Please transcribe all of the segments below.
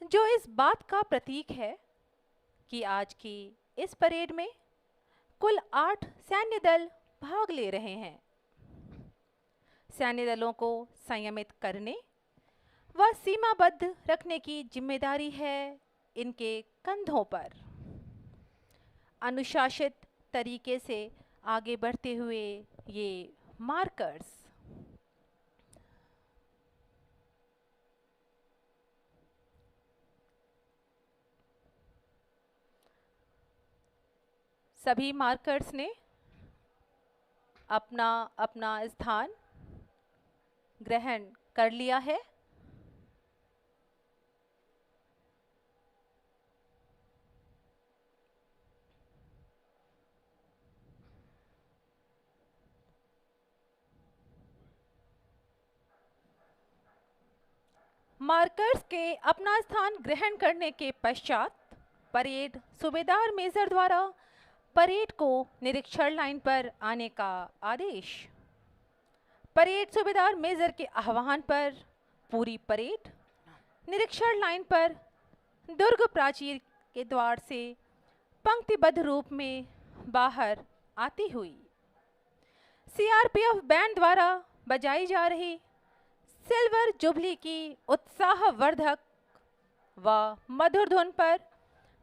जो इस बात का प्रतीक है कि आज की इस परेड में कुल 8 सैन्य दल भाग ले रहे हैं। सैन्य दलों को संयमित करने व सीमाबद्ध रखने की जिम्मेदारी है इनके कंधों पर। अनुशासित तरीके से आगे बढ़ते हुए ये मार्कर्स सभी मार्कर्स ने अपना अपना स्थान ग्रहण कर लिया है। मार्कर्स के अपना स्थान ग्रहण करने के पश्चात परेड सूबेदार मेजर द्वारा परेड को निरीक्षण लाइन पर आने का आदेश। परेड सूबेदार मेजर के आह्वान पर पूरी परेड निरीक्षण लाइन पर दुर्ग प्राचीर के द्वार से पंक्तिबद्ध रूप में बाहर आती हुई सीआरपीएफ बैंड द्वारा बजाई जा रही सिल्वर जुबली की उत्साहवर्धक व मधुर धुन पर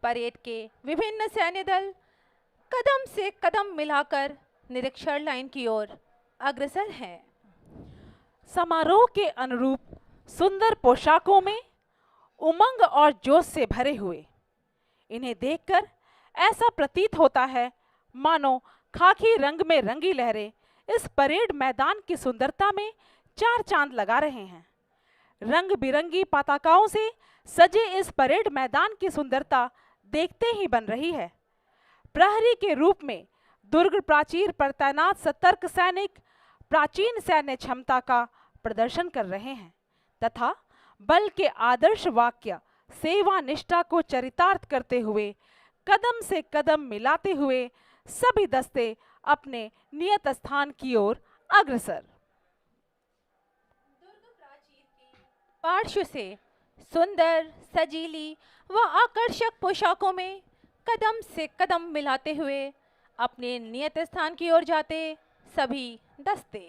परेड के विभिन्न सैन्य दल कदम से कदम मिलाकर निरीक्षण लाइन की ओर अग्रसर हैं। समारोह के अनुरूप सुंदर पोशाकों में उमंग और जोश से भरे हुए इन्हें देखकर ऐसा प्रतीत होता है मानो खाकी रंग में रंगी लहरें इस परेड मैदान की सुंदरता में चार चांद लगा रहे हैं। रंग बिरंगी पताकाओं से सजे इस परेड मैदान की सुंदरता देखते ही बन रही है। प्रहरी के रूप में दुर्ग प्राचीर पर तैनात सतर्क सैनिक प्राचीन सैन्य क्षमता का प्रदर्शन कर रहे हैं तथा बल के आदर्श वाक्य सेवा निष्ठा को चरितार्थ करते हुए कदम से कदम मिलाते हुए सभी दस्ते अपने नियत स्थान की ओर अग्रसर। पार्श्व से सुंदर सजीली व आकर्षक पोशाकों में कदम से कदम मिलाते हुए अपने नियत स्थान की ओर जाते सभी दस्ते।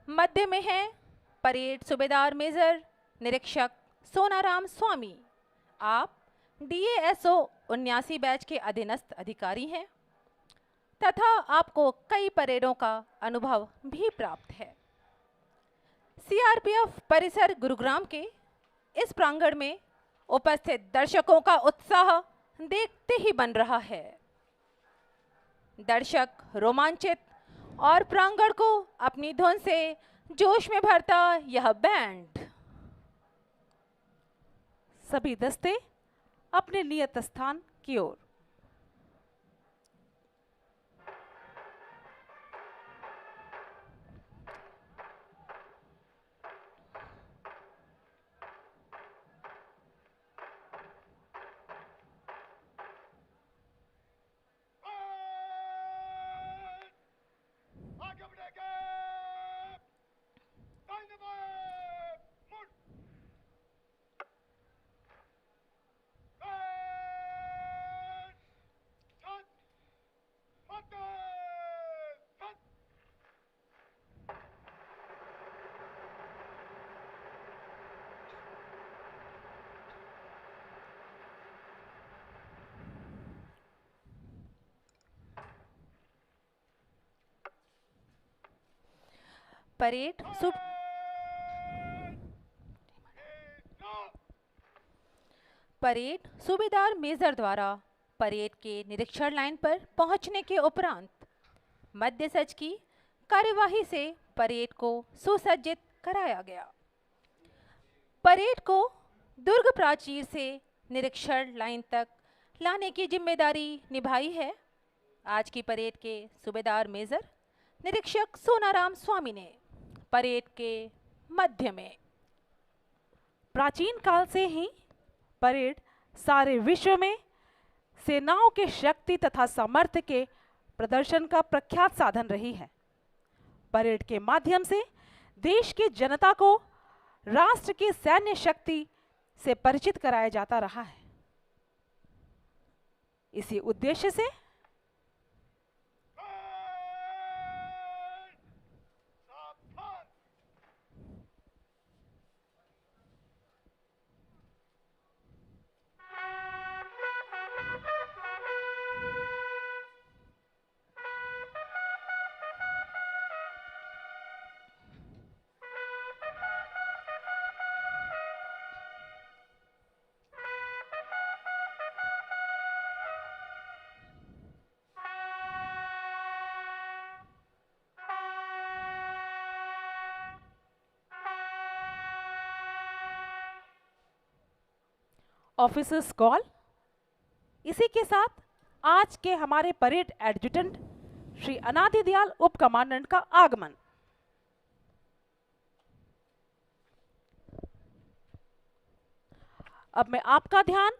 मध्य में है परेड सूबेदार मेजर निरीक्षक सोनाराम स्वामी। आप DASO 79 बैच के अधीनस्थ अधिकारी हैं तथा आपको कई परेडों का अनुभव भी प्राप्त है। सीआरपीएफ परिसर गुरुग्राम के इस प्रांगण में उपस्थित दर्शकों का उत्साह देखते ही बन रहा है। दर्शक रोमांचित और प्रांगण को अपनी धुन से जोश में भरता यह बैंड। सभी दस्ते अपने नियत स्थान की ओर। परेड सूबेदार मेजर द्वारा परेड के निरीक्षण लाइन पर पहुंचने के उपरांत मध्य सच की कार्यवाही से परेड को सुसज्जित कराया गया। परेड को दुर्ग प्राचीर से निरीक्षण लाइन तक लाने की जिम्मेदारी निभाई है आज की परेड के सूबेदार मेजर निरीक्षक सोनाराम स्वामी ने। परेड के मध्य में प्राचीन काल से ही परेड सारे विश्व में सेनाओं के शक्ति तथा सामर्थ्य के प्रदर्शन का प्रख्यात साधन रही है। परेड के माध्यम से देश की जनता को राष्ट्र की सैन्य शक्ति से परिचित कराया जाता रहा है। इसी उद्देश्य से ऑफिसर्स कॉल। इसी के साथ आज के हमारे परेड एडजुटेंट श्री अनादि दयाल उप कमांडेंट का आगमन। अब मैं आपका ध्यान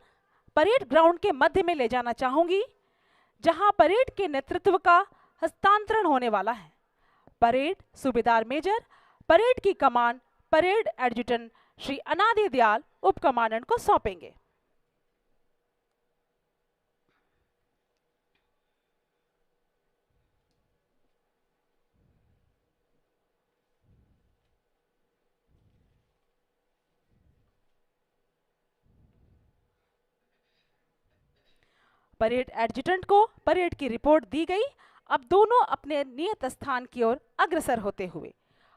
परेड ग्राउंड के मध्य में ले जाना चाहूंगी, जहां परेड के नेतृत्व का हस्तांतरण होने वाला है। परेड सूबेदार मेजर परेड की कमान परेड एडजुटेंट श्री अनादि दयाल उप कमांडेंट को सौंपेंगे। परेड एडजुटेंट को परेड की रिपोर्ट दी गई। अब दोनों अपने नियत स्थान की ओर अग्रसर होते हुए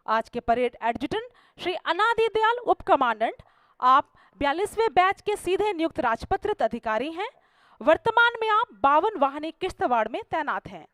आज के परेड एडजुटेंट श्री अनादि दयाल उप कमांडेंट, आप 42वें बैच के सीधे नियुक्त राजपत्रित अधिकारी हैं। वर्तमान में आप 52 वाहिनी किश्तवाड़ में तैनात हैं।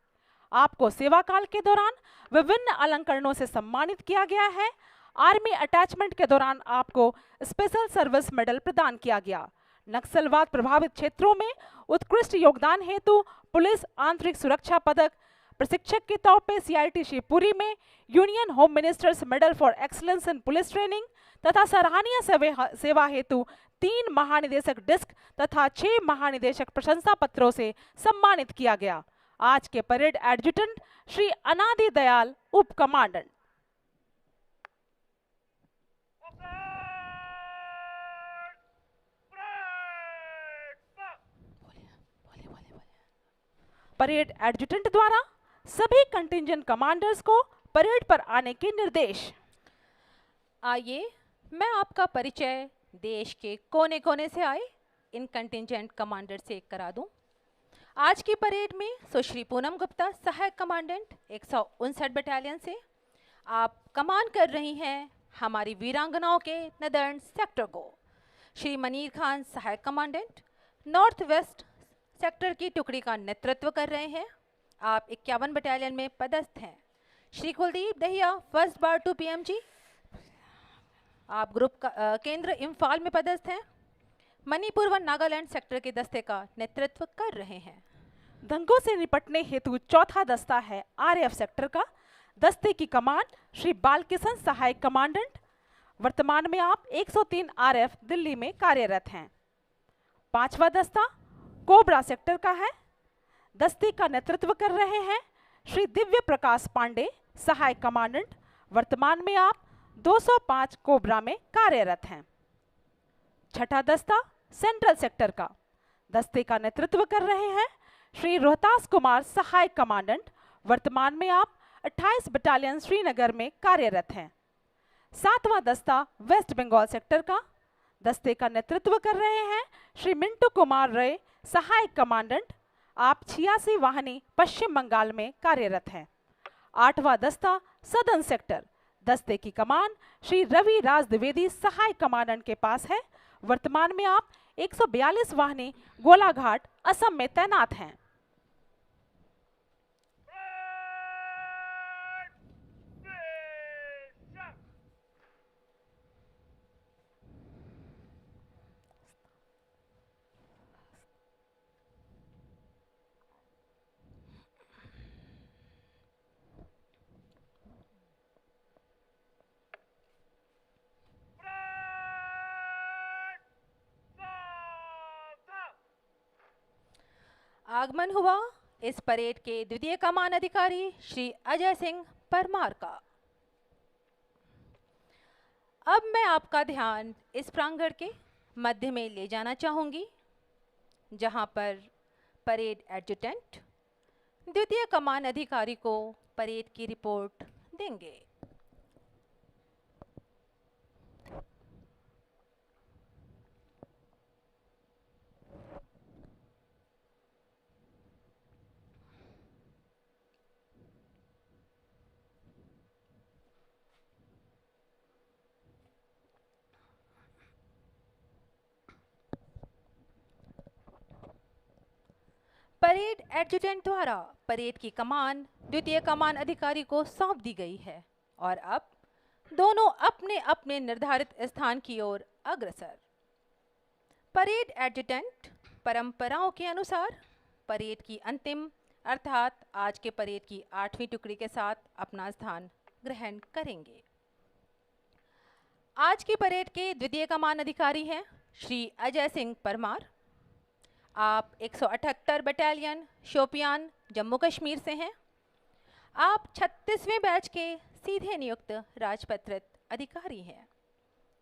आपको सेवा काल के दौरान विभिन्न अलंकरणों से सम्मानित किया गया है। आर्मी अटैचमेंट के दौरान आपको स्पेशल सर्विस मेडल प्रदान किया गया। नक्सलवाद प्रभावित क्षेत्रों में उत्कृष्ट योगदान हेतु पुलिस आंतरिक सुरक्षा पदक, प्रशिक्षक के तौर पे सीआईटी शिवपुरी में union home ministers medal for excellence in police training तथा सराहनीय सेवा हेतु 3 महानिदेशक डिस्क तथा 6 महानिदेशक प्रशंसा पत्रों से सम्मानित किया गया। आज के परेड एडजुटेंट श्री अनादि दयाल उप कमांडेंट। परेड एडजुटेंट द्वारा सभी कंटिंजेंट कमांडर्स को परेड पर आने के निर्देश। आइए मैं आपका परिचय देश के कोने कोने से आए इन कंटिंजेंट कमांडर से करा दूं। आज की परेड में सुश्री पूनम गुप्ता सहायक कमांडेंट 159 बटालियन से आप कमान कर रही हैं हमारी वीरांगनाओं के नदर्न सेक्टर को। श्री मनीर खान सहायक कमांडेंट नॉर्थ वेस्ट सेक्टर की टुकड़ी का नेतृत्व कर रहे हैं। आप 51 बटालियन में पदस्थ हैं। श्री कुलदीप दहिया फर्स्ट बार 2 PMG, आप ग्रुप का केंद्र इम्फाल में पदस्थ हैं। मणिपुर व नागालैंड सेक्टर के दस्ते का नेतृत्व कर रहे हैं। दंगों से निपटने हेतु चौथा दस्ता है RF सेक्टर का। दस्ते की कमान श्री बालकिशन सहायक कमांडेंट। वर्तमान में आप 103 RF दिल्ली में कार्यरत हैं। 5वां दस्ता कोबरा सेक्टर का है। दस्ते का नेतृत्व कर रहे हैं श्री दिव्य प्रकाश पांडे सहायक कमांडेंट। वर्तमान में आप 205 कोबरा में कार्यरत हैं। 6ठा दस्ता सेंट्रल सेक्टर का। दस्ते का नेतृत्व कर रहे हैं श्री रोहतास कुमार सहायक कमांडेंट। वर्तमान में आप 28 बटालियन श्रीनगर में कार्यरत हैं। 7वां दस्ता वेस्ट बंगाल सेक्टर का। दस्ते का नेतृत्व कर रहे हैं श्री मिंटू कुमार रे सहायक कमांडेंट। आप 86 वाहिनी पश्चिम बंगाल में कार्यरत हैं। 8वां दस्ता सदर्न सेक्टर। दस्ते की कमान श्री रवि राज द्विवेदी सहायक कमांडेंट के पास है। वर्तमान में आप 142 वाहिनी गोलाघाट असम में तैनात हैं। आगमन हुआ इस परेड के द्वितीय कमान अधिकारी श्री अजय सिंह परमार का। अब मैं आपका ध्यान इस प्रांगण के मध्य में ले जाना चाहूँगी, जहाँ पर परेड एडजुटेंट द्वितीय कमान अधिकारी को परेड की रिपोर्ट देंगे। परेड एडजुटेंट द्वारा परेड की कमान द्वितीय कमान अधिकारी को सौंप दी गई है और अब दोनों अपने अपने निर्धारित स्थान की ओर अग्रसर। परेड एडजुटेंट परंपराओं के अनुसार परेड की अंतिम अर्थात आज के परेड की 8वीं टुकड़ी के साथ अपना स्थान ग्रहण करेंगे। आज की परेड के द्वितीय कमान अधिकारी हैं श्री अजय सिंह परमार। आप 178 बटालियन शोपियान जम्मू कश्मीर से हैं। आप 36वें बैच के सीधे नियुक्त राजपत्रित अधिकारी हैं।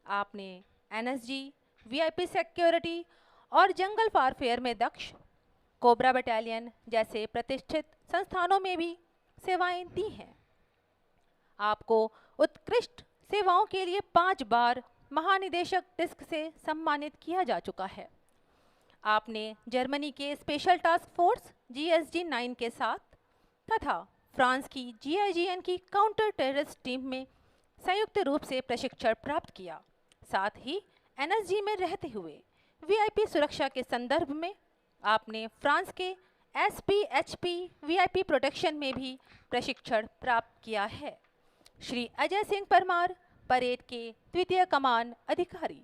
आपने एनएसजी, वीआईपी सिक्योरिटी और जंगल वारफेयर में दक्ष कोबरा बटालियन जैसे प्रतिष्ठित संस्थानों में भी सेवाएं दी हैं। आपको उत्कृष्ट सेवाओं के लिए 5 बार महानिदेशक डिस्क से सम्मानित किया जा चुका है। आपने जर्मनी के स्पेशल टास्क फोर्स जीएसजी 9 के साथ तथा फ्रांस की जीआईजीएन की काउंटर टेररिस्ट टीम में संयुक्त रूप से प्रशिक्षण प्राप्त किया। साथ ही एनएसजी में रहते हुए वीआईपी सुरक्षा के संदर्भ में आपने फ्रांस के एसपीएचपी वीआईपी प्रोटेक्शन में भी प्रशिक्षण प्राप्त किया है। श्री अजय सिंह परमार, परेड के द्वितीय कमान अधिकारी।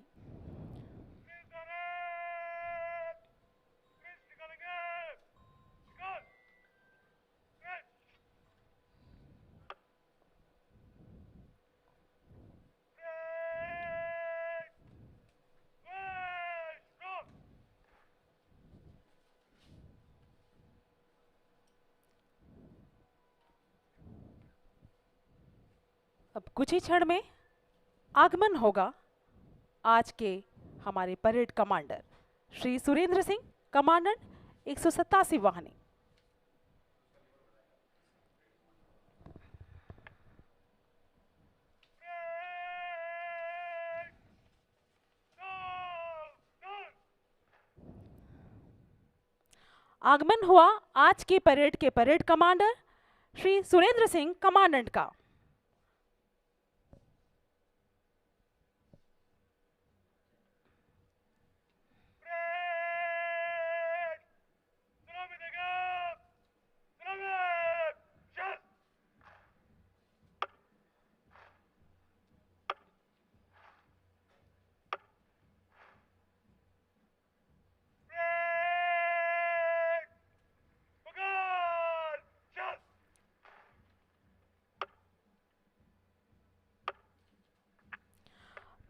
अब कुछ ही क्षण में आगमन होगा आज के हमारे parade commander Shri Surendra Singh, commandant 187 वाहिनी। आगमन हुआ आज की परेड के parade commander Shri Surendra Singh, commandant का।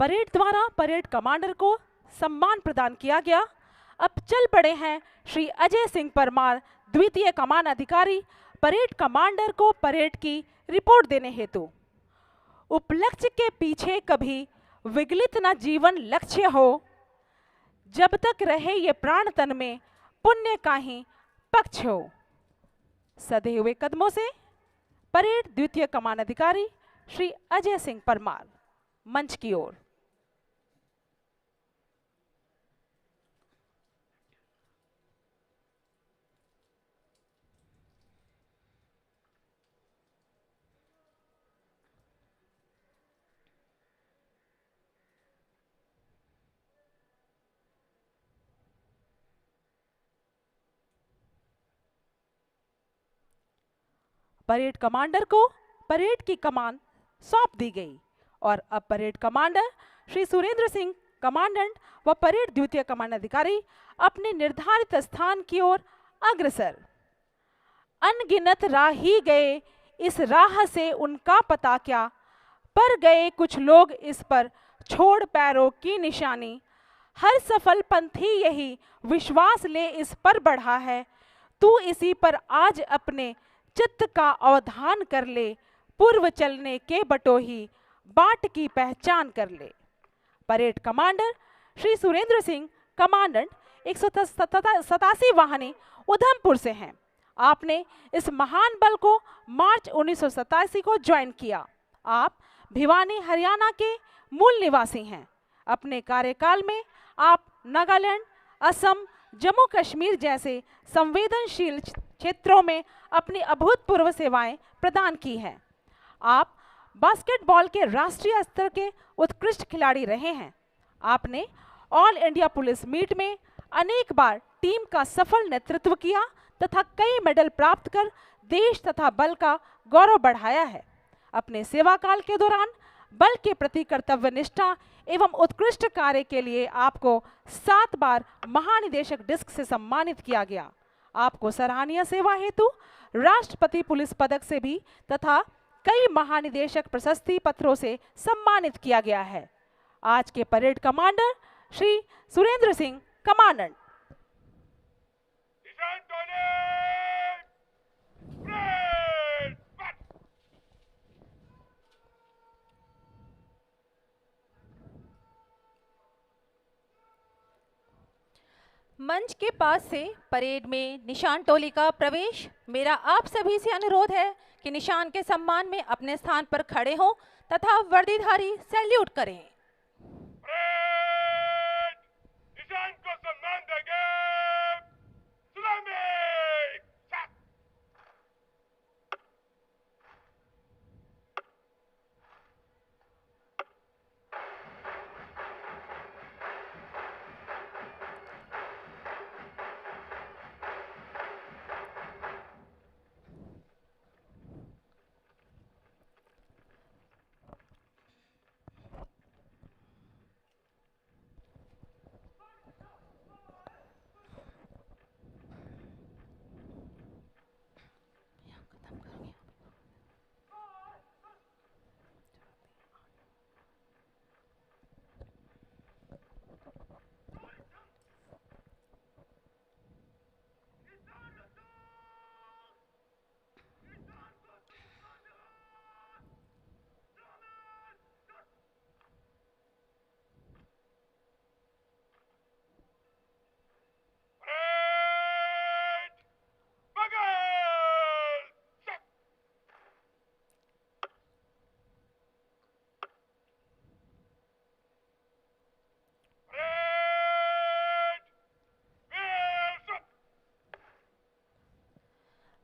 परेड द्वारा परेड कमांडर को सम्मान प्रदान किया गया। अब चल पड़े हैं श्री अजय सिंह परमार, द्वितीय कमान अधिकारी, परेड कमांडर को परेड की रिपोर्ट देने हेतु। उपलक्ष्य के पीछे कभी विगलित न जीवन लक्ष्य हो, जब तक रहे ये प्राण तन में पुण्य का ही पक्ष हो। सधे हुए कदमों से परेड द्वितीय कमान अधिकारी श्री अजय सिंह परमार मंच की ओर। परेड कमांडर को परेड की कमान सौंप दी गई और अब parade commander Shri Surendra Singh, commandant व परेड द्वितीय कमान अधिकारी अपने निर्धारित स्थान की ओर अग्रसर। अनगिनत राही गए इस राह से उनका पता क्या, पर गए कुछ लोग इस पर छोड़ पैरों की निशानी। हर सफल पंथी यही विश्वास ले इस पर बढ़ा है, तू इसी पर आज अपने चित्त का अवधान कर ले। पूर्व चलने के बटोही बाट की पहचान कर ले। Parade commander Shri Surendra Singh commandant 187 वाहनी उधमपुर से हैं। आपने इस महान बल को मार्च 1987 को ज्वाइन किया। आप भिवानी हरियाणा के मूल निवासी हैं। अपने कार्यकाल में आप नागालैंड, असम, जम्मू कश्मीर जैसे संवेदनशील क्षेत्रों में अपनी अभूतपूर्व सेवाएं प्रदान की हैं। आप बास्केटबॉल के राष्ट्रीय स्तर के उत्कृष्ट खिलाड़ी रहे हैं। आपने ऑल इंडिया पुलिस मीट में अनेक बार टीम का सफल नेतृत्व किया तथा कई मेडल प्राप्त कर देश तथा बल का गौरव बढ़ाया है। अपने सेवा काल के दौरान बल के प्रति कर्तव्य निष्ठा एवं उत्कृष्ट कार्य के लिए आपको 7 बार महानिदेशक डिस्क से सम्मानित किया गया। आपको सराहनीय सेवा हेतु राष्ट्रपति पुलिस पदक से भी तथा कई महानिदेशक प्रशस्ति पत्रों से सम्मानित किया गया है। आज के parade commander Shri Surendra Singh commandant. मंच के पास से परेड में निशान टोली का प्रवेश। मेरा आप सभी से अनुरोध है कि निशान के सम्मान में अपने स्थान पर खड़े हों तथा वर्दीधारी सैल्यूट करें। निशान को सम्मान देंगे।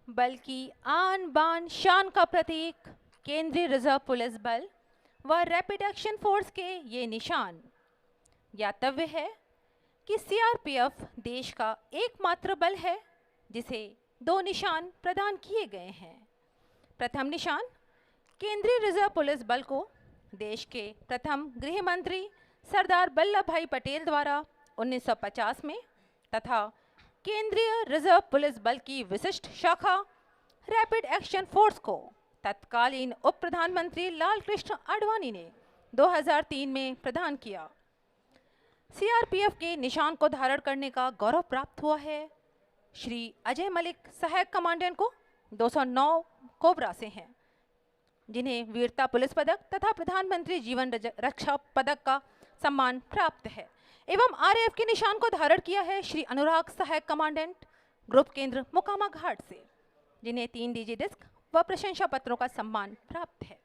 बल की आन बान शान का प्रतीक केंद्रीय रिजर्व पुलिस बल व रैपिड एक्शन फोर्स के ये निशान। ज्ञातव्य है कि सीआरपीएफ देश का एकमात्र बल है जिसे 2 निशान प्रदान किए गए हैं। प्रथम निशान केंद्रीय रिजर्व पुलिस बल को देश के प्रथम गृह मंत्री सरदार वल्लभ भाई पटेल द्वारा 1950 में तथा केंद्रीय रिजर्व पुलिस बल की विशिष्ट शाखा रैपिड एक्शन फोर्स को तत्कालीन उप प्रधानमंत्री लाल कृष्ण आडवाणी ने 2003 में प्रदान किया। सीआरपीएफ के निशान को धारण करने का गौरव प्राप्त हुआ है श्री अजय मलिक सहायक कमांडेंट को 209 कोबरा से हैं, जिन्हें वीरता पुलिस पदक तथा प्रधानमंत्री जीवन रक्षा पदक का सम्मान प्राप्त है। एवं आरएएफ के निशान को धारण किया है श्री अनुराग सहायक कमांडेंट ग्रुप केंद्र मोकामा घाट से, जिन्हें 3 डीजी डिस्क व प्रशंसा पत्रों का सम्मान प्राप्त है।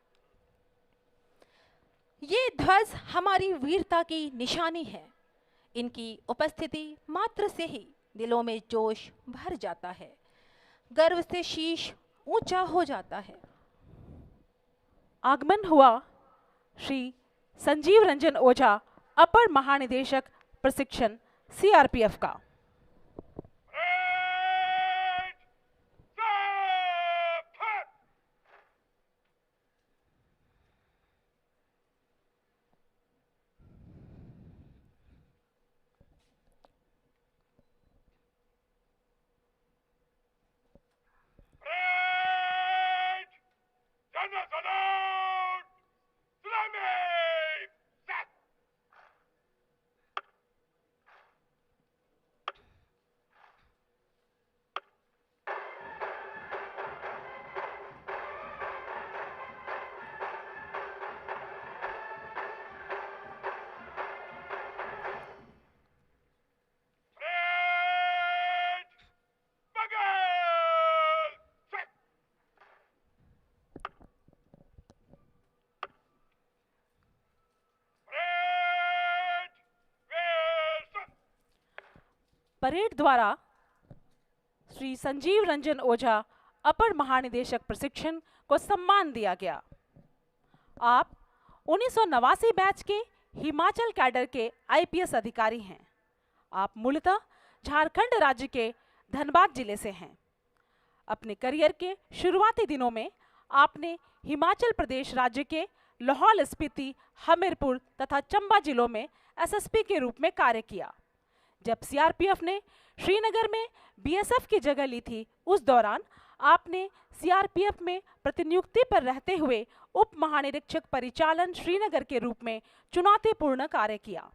ये ध्वज हमारी वीरता की निशानी है। इनकी उपस्थिति मात्र से ही दिलों में जोश भर जाता है, गर्व से शीश ऊंचा हो जाता है। आगमन हुआ श्री संजीव रंजन ओझा, अपर महानिदेशक प्रशिक्षण सीआरपीएफ का। परेड द्वारा श्री संजीव रंजन ओझा अपर महानिदेशक प्रशिक्षण को सम्मान दिया गया। आप 1989 बैच के हिमाचल कैडर के आईपीएस अधिकारी हैं। आप मूलतः झारखंड राज्य के धनबाद जिले से हैं। अपने करियर के शुरुआती दिनों में आपने हिमाचल प्रदेश राज्य के लाहौल स्पीति, हमीरपुर तथा चंबा जिलों में एसएसपी के रूप में कार्य किया। जब सीआरपीएफ ने श्रीनगर में बीएसएफ की जगह ली थी, उस दौरान आपने सीआरपीएफ में प्रतिनियुक्ति पर रहते हुए उप महानिरीक्षक परिचालन श्रीनगर के रूप में चुनौतीपूर्ण कार्य किया।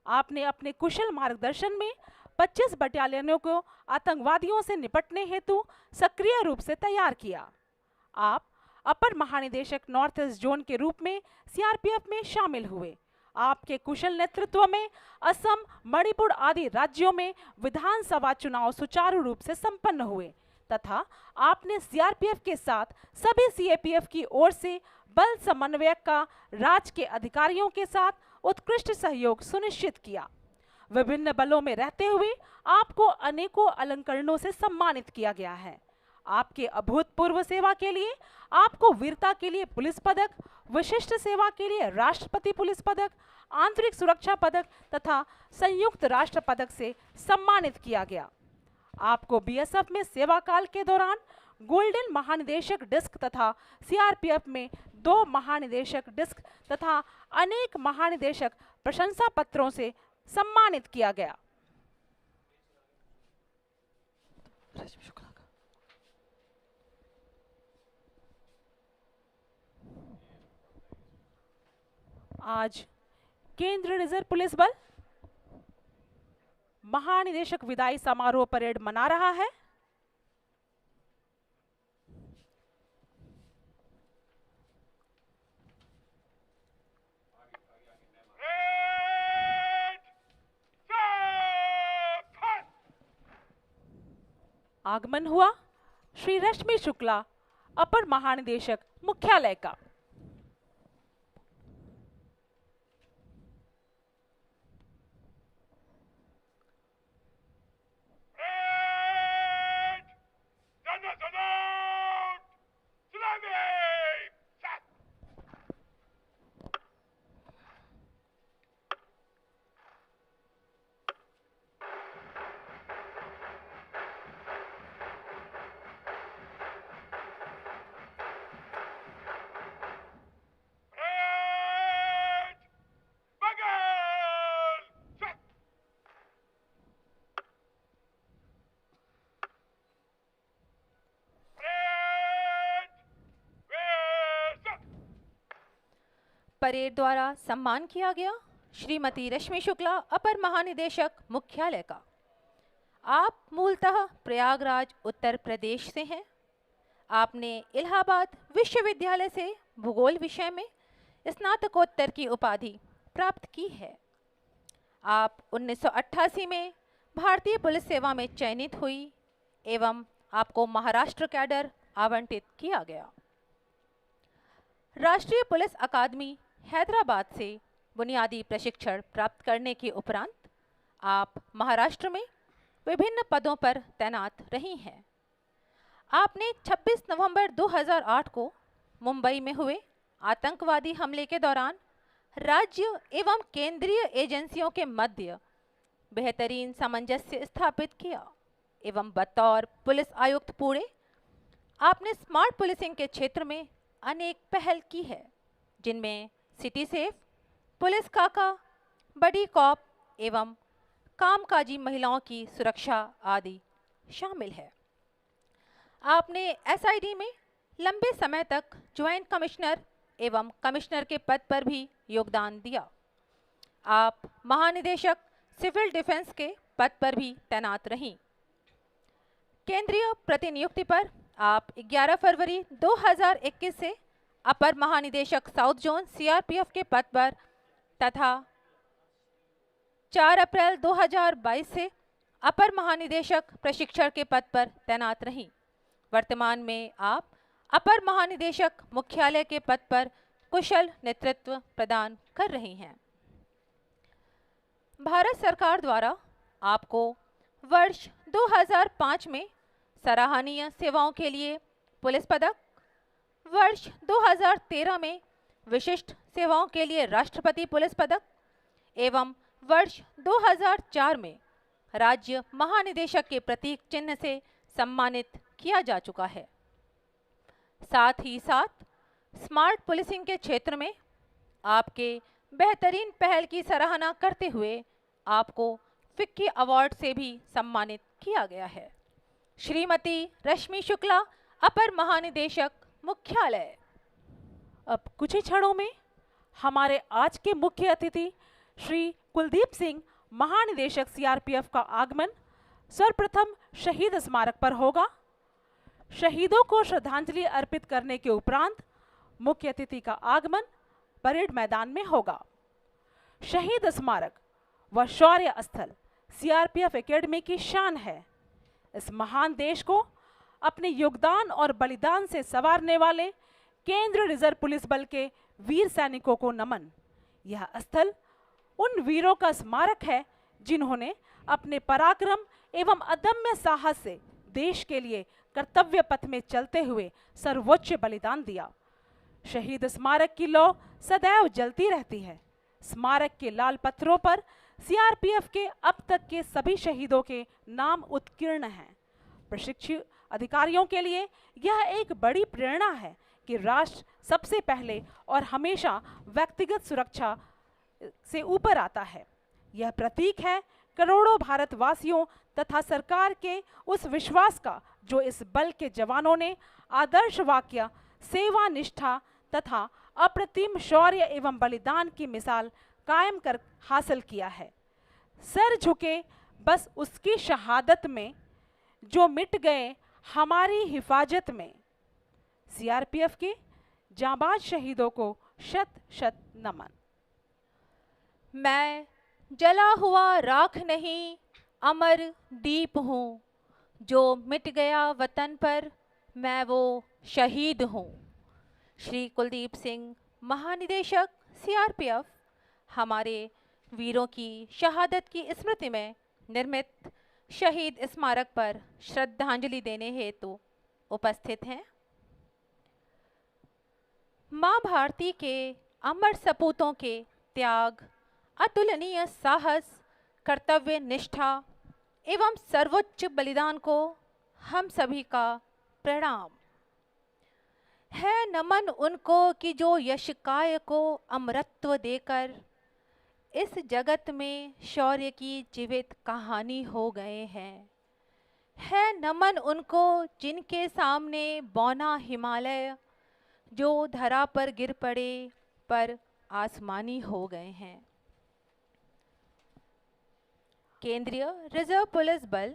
आपने अपने कुशल मार्गदर्शन में 25 बटालियनों को आतंकवादियों से निपटने हेतु सक्रिय रूप से तैयार किया। आप अपर महानिदेशक नॉर्थ ईस्ट जोन के रूप में सीआरपीएफ में शामिल हुए। आपके कुशल नेतृत्व में असम, मणिपुर आदि राज्यों में विधानसभा चुनाव सुचारू रूप से संपन्न हुए तथा आपने सीआरपीएफ के साथ सभी सीएपीएफ की ओर से बल समन्वयक का राज्य के अधिकारियों के साथ उत्कृष्ट सहयोग सुनिश्चित किया। विभिन्न बलों में रहते हुए आपको अनेकों अलंकरणों से सम्मानित किया गया है। आपके अभूतपूर्व सेवा के लिए आपको वीरता के लिए पुलिस पदक, विशिष्ट सेवा के लिए राष्ट्रपति पुलिस पदक, आंतरिक सुरक्षा पदक तथा संयुक्त राष्ट्र पदक से सम्मानित किया गया। आपको बीएसएफ में सेवा काल के दौरान गोल्डन महानिदेशक डिस्क तथा सीआरपीएफ में 2 महानिदेशक डिस्क तथा अनेक महानिदेशक प्रशंसा पत्रों से सम्मानित किया गया। आज केंद्रीय रिजर्व पुलिस बल महानिदेशक विदाई समारोह परेड मना रहा है। आगमन हुआ श्री रश्मि शुक्ला, अपर महानिदेशक मुख्यालय का। परेड द्वारा सम्मान किया गया श्रीमती रश्मि शुक्ला, अपर महानिदेशक मुख्यालय का। आप मूलतः प्रयागराज, उत्तर प्रदेश से हैं। आपने इलाहाबाद विश्वविद्यालय से भूगोल विषय में स्नातकोत्तर की उपाधि प्राप्त की है। आप 1988 में भारतीय पुलिस सेवा में चयनित हुई एवं आपको महाराष्ट्र कैडर आवंटित किया गया। राष्ट्रीय पुलिस अकादमी हैदराबाद से बुनियादी प्रशिक्षण प्राप्त करने के उपरांत आप महाराष्ट्र में विभिन्न पदों पर तैनात रही हैं। आपने 26 नवंबर 2008 को मुंबई में हुए आतंकवादी हमले के दौरान राज्य एवं केंद्रीय एजेंसियों के मध्य बेहतरीन सामंजस्य स्थापित किया एवं बतौर पुलिस आयुक्त पुणे आपने स्मार्ट पुलिसिंग के क्षेत्र में अनेक पहल की है, जिनमें सिटी सेफ, पुलिस काका, बडी कॉप एवं कामकाजी महिलाओं की सुरक्षा आदि शामिल है। आपने एसआईडी में लंबे समय तक ज्वाइंट कमिश्नर एवं कमिश्नर के पद पर भी योगदान दिया। आप महानिदेशक सिविल डिफेंस के पद पर भी तैनात रहीं। केंद्रीय प्रतिनियुक्ति पर आप 11 फरवरी 2021 से अपर महानिदेशक साउथ जोन सीआरपीएफ के पद पर तथा 4 अप्रैल 2022 से अपर महानिदेशक प्रशिक्षण के पद पर तैनात रहीं। वर्तमान में आप अपर महानिदेशक मुख्यालय के पद पर कुशल नेतृत्व प्रदान कर रही हैं। भारत सरकार द्वारा आपको वर्ष 2005 में सराहनीय सेवाओं के लिए पुलिस पदक, वर्ष 2013 में विशिष्ट सेवाओं के लिए राष्ट्रपति पुलिस पदक एवं वर्ष 2004 में राज्य महानिदेशक के प्रतीक चिन्ह से सम्मानित किया जा चुका है। साथ ही साथ स्मार्ट पुलिसिंग के क्षेत्र में आपके बेहतरीन पहल की सराहना करते हुए आपको फिक्की अवार्ड से भी सम्मानित किया गया है। श्रीमती रश्मि शुक्ला, अपर महानिदेशक मुख्यालय। अब कुछ ही क्षणों में हमारे आज के मुख्य अतिथि श्री कुलदीप सिंह, महानिदेशक सीआरपीएफ का आगमन सर्वप्रथम शहीद स्मारक पर होगा। शहीदों को श्रद्धांजलि अर्पित करने के उपरांत मुख्य अतिथि का आगमन परेड मैदान में होगा। शहीद स्मारक व शौर्य स्थल सीआरपीएफ एकेडमी की शान है। इस महान देश को अपने योगदान और बलिदान से संवारने वाले केंद्रीय रिजर्व पुलिस बल के वीर सैनिकों को नमन। यह स्थल उन वीरों का स्मारक है जिन्होंने अपने पराक्रम एवं अदम्य साहस से देश के लिए कर्तव्य पथ में चलते हुए सर्वोच्च बलिदान दिया। शहीद स्मारक की लौ सदैव जलती रहती है। स्मारक के लाल पत्थरों पर सीआरपीएफ के अब तक के सभी शहीदों के नाम उत्कीर्ण हैं। प्रशिक्षु अधिकारियों के लिए यह एक बड़ी प्रेरणा है कि राष्ट्र सबसे पहले और हमेशा व्यक्तिगत सुरक्षा से ऊपर आता है। यह प्रतीक है करोड़ों भारतवासियों तथा सरकार के उस विश्वास का जो इस बल के जवानों ने आदर्श वाक्य, सेवा निष्ठा तथा अप्रतिम शौर्य एवं बलिदान की मिसाल कायम कर हासिल किया है। सर झुके बस उसकी शहादत में, जो मिट गए हमारी हिफाजत में। सीआरपीएफ के जांबाज शहीदों को शत शत नमन। मैं जला हुआ राख नहीं, अमर दीप हूँ, जो मिट गया वतन पर, मैं वो शहीद हूँ। श्री कुलदीप सिंह, महानिदेशक सीआरपीएफ, हमारे वीरों की शहादत की स्मृति में निर्मित शहीद स्मारक पर श्रद्धांजलि देने हेतु उपस्थित हैं। माँ भारती के अमर सपूतों के त्याग, अतुलनीय साहस, कर्तव्य निष्ठा एवं सर्वोच्च बलिदान को हम सभी का प्रणाम है। नमन उनको कि जो यशकाय को अमरत्व देकर इस जगत में शौर्य की जीवित कहानी हो गए हैं। है नमन उनको जिनके सामने बौना हिमालय जो धरा पर गिर पड़े पर आसमानी हो गए हैं। केंद्रीय रिजर्व पुलिस बल,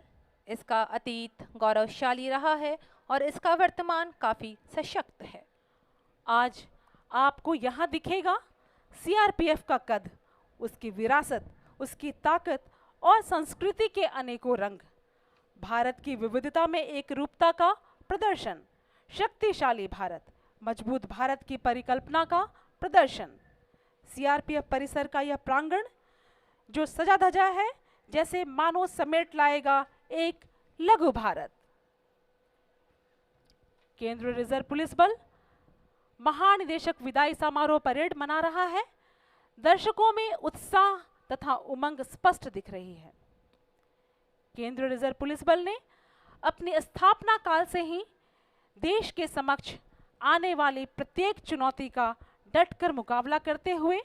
इसका अतीत गौरवशाली रहा है और इसका वर्तमान काफ़ी सशक्त है। आज आपको यहाँ दिखेगा सीआरपीएफ का कद, उसकी विरासत, उसकी ताकत और संस्कृति के अनेकों रंग, भारत की विविधता में एक रूपता का प्रदर्शन, शक्तिशाली भारत, मजबूत भारत की परिकल्पना का प्रदर्शन। सीआरपीएफ परिसर का यह प्रांगण जो सजा धजा है जैसे मानो समेट लाएगा एक लघु भारत। केंद्रीय रिजर्व पुलिस बल महानिदेशक विदाई समारोह परेड मना रहा है। दर्शकों में उत्साह तथा उमंग स्पष्ट दिख रही है। केंद्रीय रिजर्व पुलिस बल ने अपनी स्थापना काल से ही देश के समक्ष आने वाली प्रत्येक चुनौती का डटकर मुकाबला करते हुए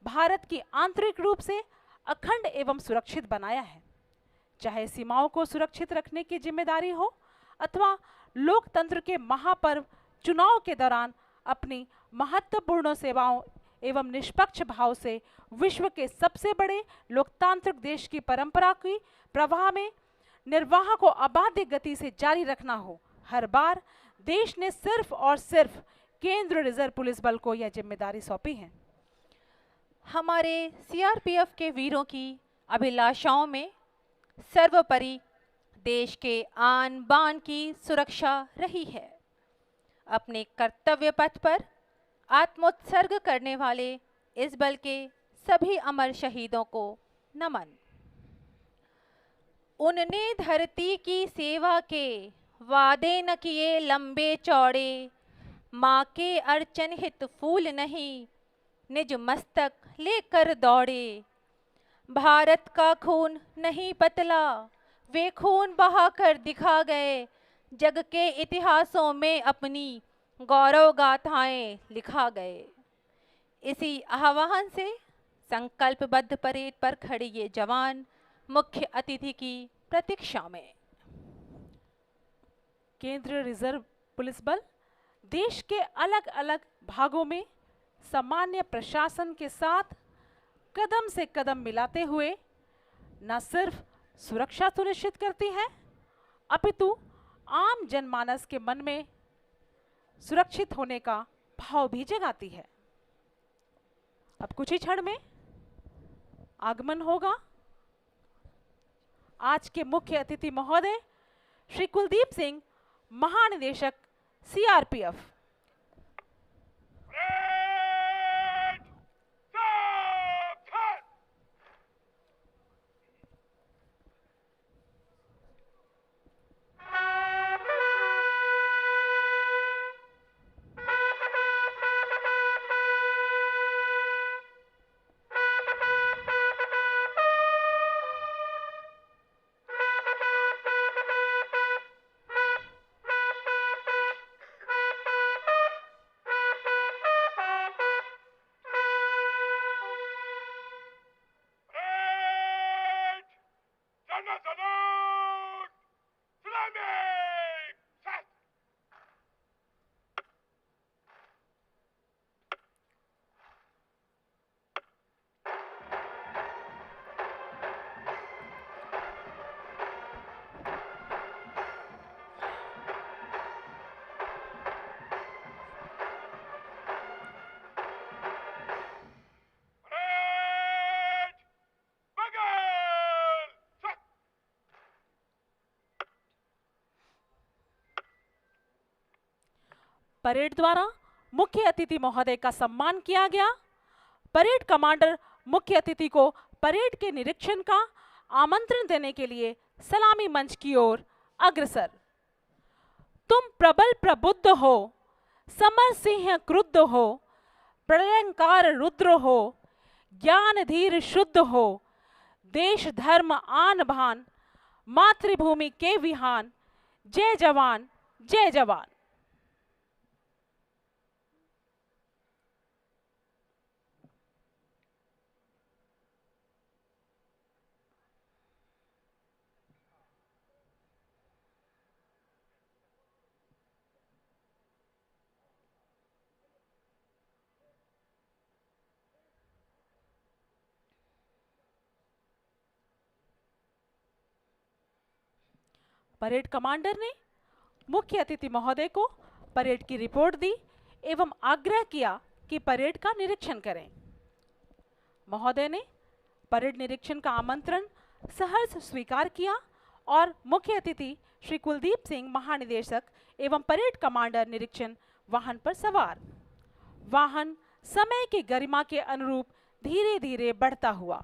भारत की आंतरिक रूप से अखंड एवं सुरक्षित बनाया है। चाहे सीमाओं को सुरक्षित रखने की जिम्मेदारी हो अथवा लोकतंत्र के महापर्व चुनाव के दौरान अपनी महत्वपूर्ण सेवाओं एवं निष्पक्ष भाव से विश्व के सबसे बड़े लोकतांत्रिक देश की परंपरा की प्रवाह में निर्वाह को अबाध्य गति से जारी रखना हो, हर बार देश ने सिर्फ और सिर्फ केंद्रीय रिजर्व पुलिस बल को यह जिम्मेदारी सौंपी है। हमारे सीआरपीएफ के वीरों की अभिलाषाओं में सर्वोपरि देश के आन बान की सुरक्षा रही है। अपने कर्तव्य पथ पर आत्मोत्सर्ग करने वाले इस बल के सभी अमर शहीदों को नमन। उनने धरती की सेवा के वादे न किए लंबे चौड़े, माँ के अर्चन हित फूल नहीं निज मस्तक लेकर दौड़े। भारत का खून नहीं पतला, वे खून बहाकर दिखा गए, जग के इतिहासों में अपनी गौरव गाथाएं लिखा गए। इसी आह्वान से संकल्पबद्ध परेड पर खड़े ये जवान मुख्य अतिथि की प्रतीक्षा में। केंद्रीय रिजर्व पुलिस बल देश के अलग अलग भागों में सामान्य प्रशासन के साथ कदम से कदम मिलाते हुए न सिर्फ सुरक्षा सुनिश्चित करती है, अपितु आम जनमानस के मन में सुरक्षित होने का भाव भी जगाती है। अब कुछ ही क्षण में आगमन होगा आज के मुख्य अतिथि महोदय श्री कुलदीप सिंह, महानिदेशक CRPF. Red! Stop! Red! Jannah Salute! Islamic! Set! Red! Bugle! Set! Parade द्वारा मुख्य अतिथि महोदय का सम्मान किया गया। परेड कमांडर मुख्य अतिथि को परेड के निरीक्षण का आमंत्रण देने के लिए सलामी मंच की ओर अग्रसर। तुम प्रबल प्रबुद्ध हो, समर सिंह क्रुद्ध हो, प्रलयंकार रुद्र हो, ज्ञान धीर शुद्ध हो, देश धर्म आन भान, मातृभूमि के विहान, जय जवान जय जवान। परेड कमांडर ने मुख्य अतिथि महोदय को परेड की रिपोर्ट दी एवं आग्रह किया कि परेड का निरीक्षण करें। महोदय ने परेड निरीक्षण का आमंत्रण सहर्ष स्वीकार किया और मुख्य अतिथि श्री कुलदीप सिंह, महानिदेशक एवं परेड कमांडर निरीक्षण वाहन पर सवार। वाहन समय की गरिमा के अनुरूप धीरे धीरे बढ़ता हुआ।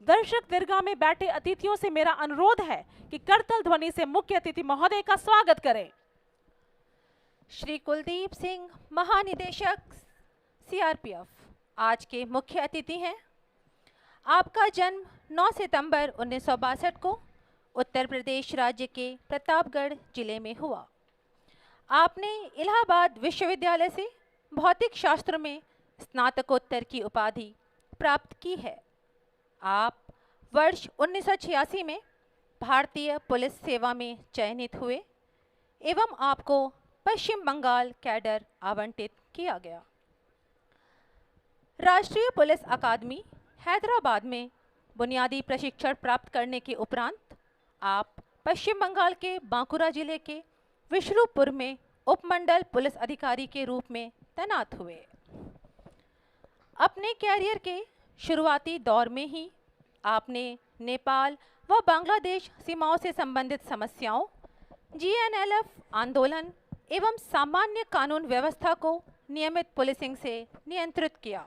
दर्शक दीर्घा में बैठे अतिथियों से मेरा अनुरोध है कि करतल ध्वनि से मुख्य अतिथि महोदय का स्वागत करें। श्री कुलदीप सिंह, महानिदेशक सीआरपीएफ, आज के मुख्य अतिथि हैं। आपका जन्म 9 सितंबर 1962 को उत्तर प्रदेश राज्य के प्रतापगढ़ जिले में हुआ। आपने इलाहाबाद विश्वविद्यालय से भौतिक शास्त्र में स्नातकोत्तर की उपाधि प्राप्त की है। आप वर्ष 1986 में भारतीय पुलिस सेवा में चयनित हुए एवं आपको पश्चिम बंगाल कैडर आवंटित किया गया। राष्ट्रीय पुलिस अकादमी हैदराबाद में बुनियादी प्रशिक्षण प्राप्त करने के उपरांत आप पश्चिम बंगाल के बांकुरा जिले के विश्रुपुर में उपमंडल पुलिस अधिकारी के रूप में तैनात हुए। अपने कैरियर के शुरुआती दौर में ही आपने नेपाल व बांग्लादेश सीमाओं से संबंधित समस्याओं, जीएनएलएफ आंदोलन एवं सामान्य कानून व्यवस्था को नियमित पुलिसिंग से नियंत्रित किया।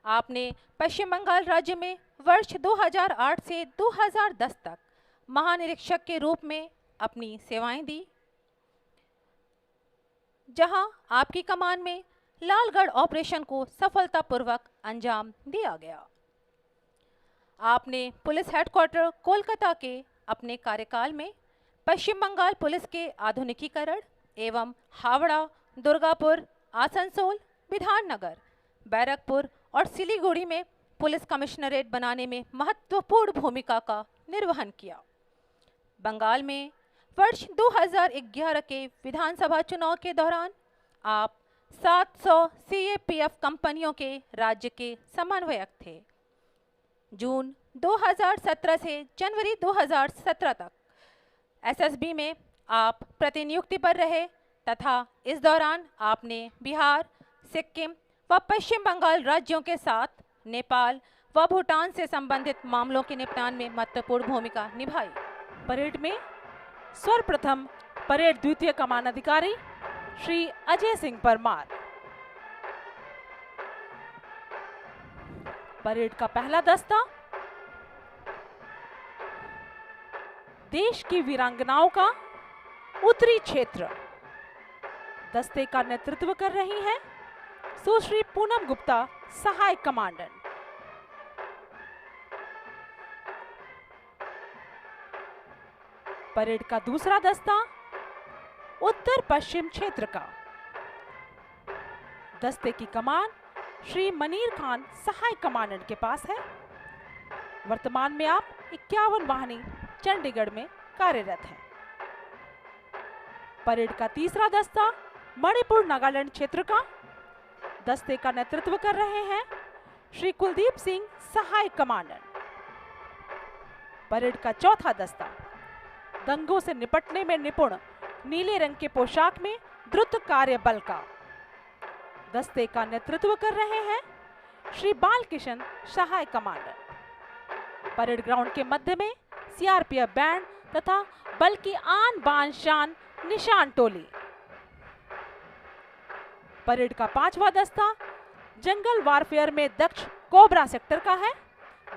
आपने पश्चिम बंगाल राज्य में वर्ष 2008 से 2010 तक महानिरीक्षक के रूप में अपनी सेवाएं दी, जहां आपकी कमान में लालगढ़ ऑपरेशन को सफलतापूर्वक अंजाम दिया गया। आपने पुलिस हेडक्वार्टर कोलकाता के अपने कार्यकाल में पश्चिम बंगाल पुलिस के आधुनिकीकरण एवं हावड़ा, दुर्गापुर, आसनसोल, विधाननगर, बैरकपुर और सिलीगुड़ी में पुलिस कमिश्नरेट बनाने में महत्वपूर्ण भूमिका का निर्वहन किया। बंगाल में वर्ष 2011 के विधानसभा चुनाव के दौरान आप 700 सीएपीएफ कंपनियों के राज्य के समन्वयक थे। जून 2017 से जनवरी 2017 तक एसएसबी में आप प्रतिनियुक्ति पर रहे तथा इस दौरान आपने बिहार, सिक्किम व पश्चिम बंगाल राज्यों के साथ नेपाल व भूटान से संबंधित मामलों के निपटान में महत्वपूर्ण भूमिका निभाई। परेड में सर्वप्रथम परेड द्वितीय कमान अधिकारी श्री अजय सिंह परमार। परेड का पहला दस्ता देश की वीरांगनाओं का उत्तरी क्षेत्र। दस्ते का नेतृत्व कर रही हैं सुश्री पूनम गुप्ता, सहायक कमांडेंट। परेड का दूसरा दस्ता उत्तर पश्चिम क्षेत्र का। दस्ते की कमान श्री मनीर खान, सहायक कमांडेंट के पास है। वर्तमान में आप 51 वाहिनी चंडीगढ़ में कार्यरत हैं। परेड का तीसरा दस्ता मणिपुर नागालैंड क्षेत्र का। दस्ते का नेतृत्व कर रहे हैं श्री कुलदीप सिंह, सहायक कमांडेंट। परेड का चौथा दस्ता दंगों से निपटने में निपुण नीले रंग के पोशाक में द्रुत कार्य बल का। दस्ते का नेतृत्व कर रहे हैं श्री बालकिशन, सहायक कमांडेंट। परेड ग्राउंड के मध्य में सीआरपीएफ बैंड तथा बल की आन बान शान निशान टोली। परेड का पांचवा दस्ता जंगल वारफेयर में दक्ष कोबरा सेक्टर का है।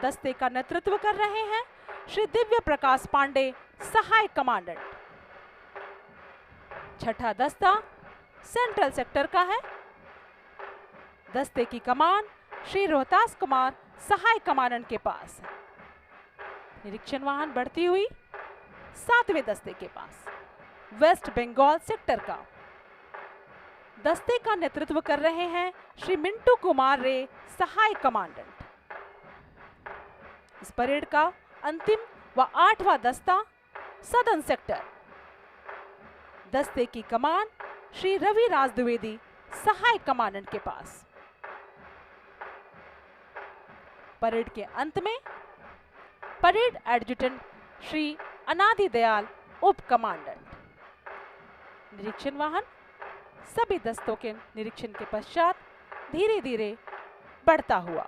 दस्ते का नेतृत्व कर रहे हैं श्री दिव्य प्रकाश पांडे, सहायक कमांडेंट। छठा दस्ता सेंट्रल सेक्टर का है। दस्ते की कमान श्री रोहतास कुमार, सहायक कमांडेंट के पास है। निरीक्षण वाहन बढ़ती हुई 7वें दस्ते के पास वेस्ट बंगाल सेक्टर का। दस्ते का नेतृत्व कर रहे हैं श्री मिंटू कुमार रे, सहायक कमांडेंट। इस परेड का अंतिम व 8वां दस्ता सदर्न सेक्टर। दस्ते की कमान श्री रवि राज द्विवेदी, सहायक कमांडेंट के पास। परेड के अंत में परेड एडजुटेंट श्री अनादि दयाल, उप कमांडेंट। निरीक्षण वाहन सभी दस्तों के निरीक्षण के पश्चात धीरे धीरे बढ़ता हुआ।